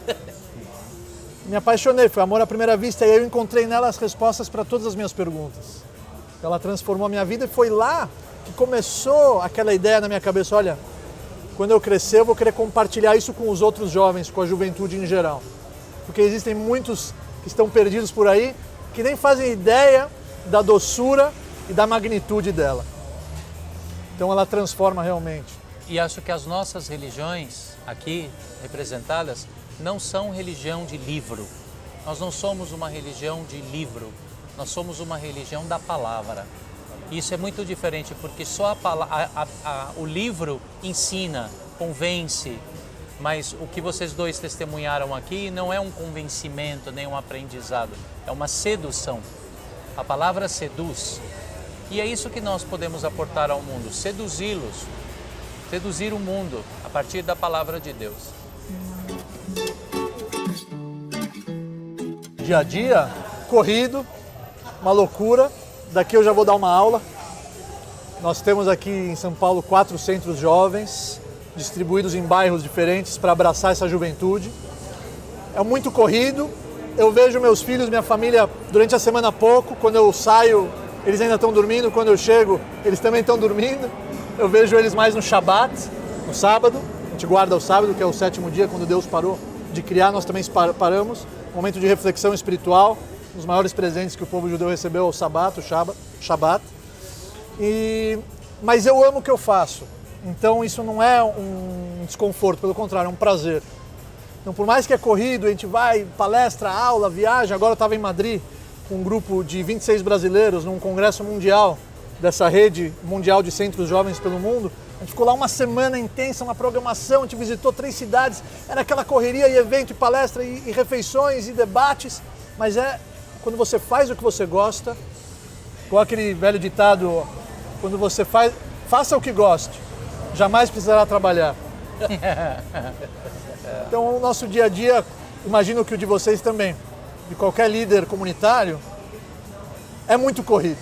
Me apaixonei, foi amor à primeira vista e eu encontrei nela as respostas para todas as minhas perguntas. Ela transformou a minha vida e foi lá que começou aquela ideia na minha cabeça, olha, quando eu crescer eu vou querer compartilhar isso com os outros jovens, com a juventude em geral. Porque existem muitos que estão perdidos por aí, que nem fazem ideia da doçura e da magnitude dela. Então ela transforma realmente. E acho que as nossas religiões aqui representadas não são religião de livro. Nós não somos uma religião de livro, nós somos uma religião da palavra. Isso é muito diferente, porque só o livro ensina, convence, mas o que vocês dois testemunharam aqui não é um convencimento, nem um aprendizado, é uma sedução. A palavra seduz. E é isso que nós podemos aportar ao mundo, seduzi-los, seduzir o mundo a partir da palavra de Deus. Dia a dia, corrido, uma loucura. Daqui eu já vou dar uma aula. Nós temos aqui em São Paulo 4 centros jovens, distribuídos em bairros diferentes para abraçar essa juventude. É muito corrido. Eu vejo meus filhos, minha família durante a semana pouco. Quando eu saio, eles ainda estão dormindo. Quando eu chego, eles também estão dormindo. Eu vejo eles mais no Shabat, no sábado. A gente guarda o sábado, que é o 7º dia, quando Deus parou de criar, nós também paramos. Momento de reflexão espiritual. Um dos maiores presentes que o povo judeu recebeu é o Sabat, o Shabat. Mas eu amo o que eu faço. Então isso não é um desconforto, pelo contrário, é um prazer. Então por mais que é corrido, a gente vai, palestra, aula, viaja. Agora eu estava em Madrid com um grupo de 26 brasileiros num congresso mundial dessa rede mundial de centros jovens pelo mundo. A gente ficou lá uma semana intensa, uma programação, a gente visitou 3 cidades. Era aquela correria e evento, e palestra, e refeições, e debates. Mas quando você faz o que você gosta, com aquele velho ditado, quando você faça o que goste, jamais precisará trabalhar. Então o nosso dia a dia, imagino que o de vocês também, de qualquer líder comunitário, é muito corrido.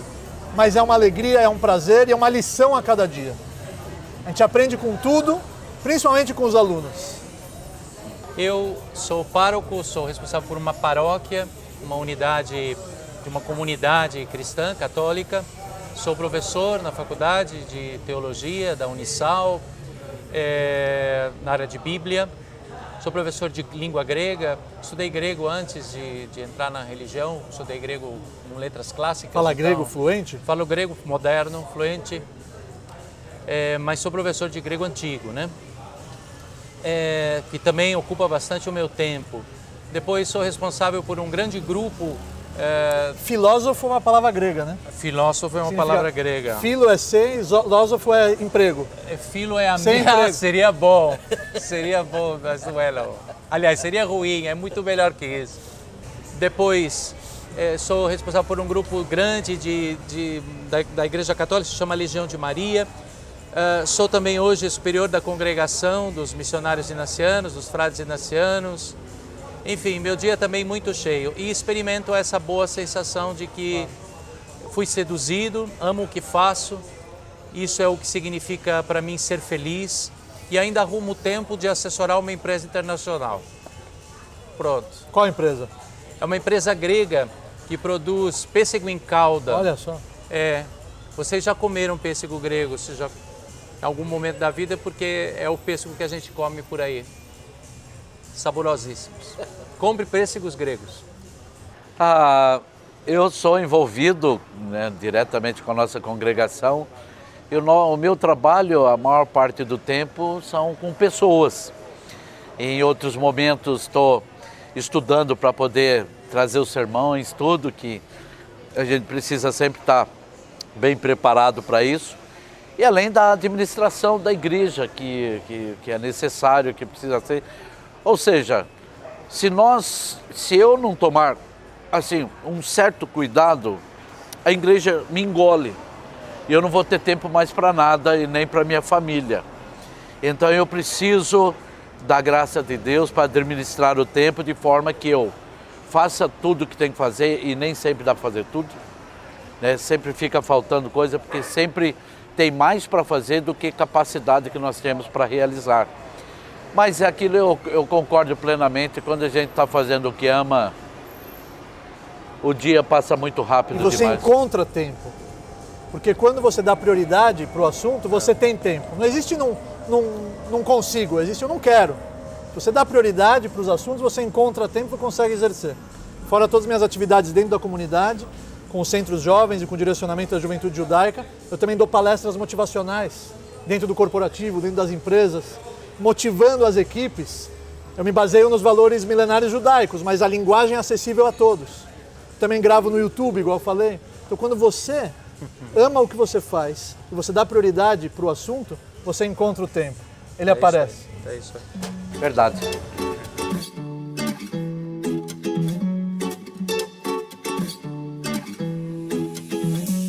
Mas é uma alegria, é um prazer e é uma lição a cada dia. A gente aprende com tudo, principalmente com os alunos. Eu sou pároco, sou responsável por uma paróquia, uma unidade de uma comunidade cristã, católica. Sou professor na faculdade de teologia da Unisal, na área de Bíblia. Sou professor de língua grega, estudei grego antes de entrar na religião, estudei grego com letras clássicas. Fala grego fluente? Falo grego moderno, fluente, mas sou professor de grego antigo, né? Que também ocupa bastante o meu tempo. Depois sou responsável por um grande grupo. Filósofo é uma palavra grega, né? Filósofo é uma palavra grega. Filo é ser, filósofo é emprego. Filo é sem amigo. emprego. Seria bom, mas não é não. Aliás, seria ruim, é muito melhor que isso. Depois sou responsável por um grupo grande da Igreja Católica, se chama Legião de Maria. Sou também hoje superior da congregação dos missionários inacianos, dos frades inacianos. Enfim, meu dia também muito cheio e experimento essa boa sensação de que fui seduzido, amo o que faço, isso é o que significa para mim ser feliz e ainda arrumo o tempo de assessorar uma empresa internacional. Pronto. Qual empresa? É uma empresa grega que produz pêssego em calda. Olha só. Vocês já comeram pêssego grego, em algum momento da vida, porque é o pêssego que a gente come por aí. Saborosíssimos. Compre pêssegos gregos. Eu sou envolvido, né, diretamente com a nossa congregação. O meu trabalho, a maior parte do tempo, são com pessoas. Em outros momentos estou estudando para poder trazer os sermões, tudo que a gente precisa sempre estar bem preparado para isso. E além da administração da igreja, que é necessário, que precisa ser. Ou seja, se eu não tomar assim um certo cuidado, a igreja me engole. E eu não vou ter tempo mais para nada e nem para minha família. Então eu preciso da graça de Deus para administrar o tempo de forma que eu faça tudo o que tem que fazer e nem sempre dá para fazer tudo. Né? Sempre fica faltando coisa porque sempre tem mais para fazer do que capacidade que nós temos para realizar. Mas é aquilo, eu concordo plenamente, quando a gente está fazendo o que ama, o dia passa muito rápido E você demais. encontra tempo. Porque quando você dá prioridade para o assunto, você tem tempo. Não existe não consigo, existe eu não quero. Se você dá prioridade para os assuntos, você encontra tempo e consegue exercer. Fora todas as minhas atividades dentro da comunidade, com os centros jovens e com o direcionamento da juventude judaica, eu também dou palestras motivacionais dentro do corporativo, dentro das empresas, motivando as equipes. Eu me baseio nos valores milenares judaicos, mas a linguagem é acessível a todos. Também gravo no YouTube, igual eu falei. Então quando você ama o que você faz e você dá prioridade para o assunto, você encontra o tempo. Ele aparece. É isso aí. Verdade.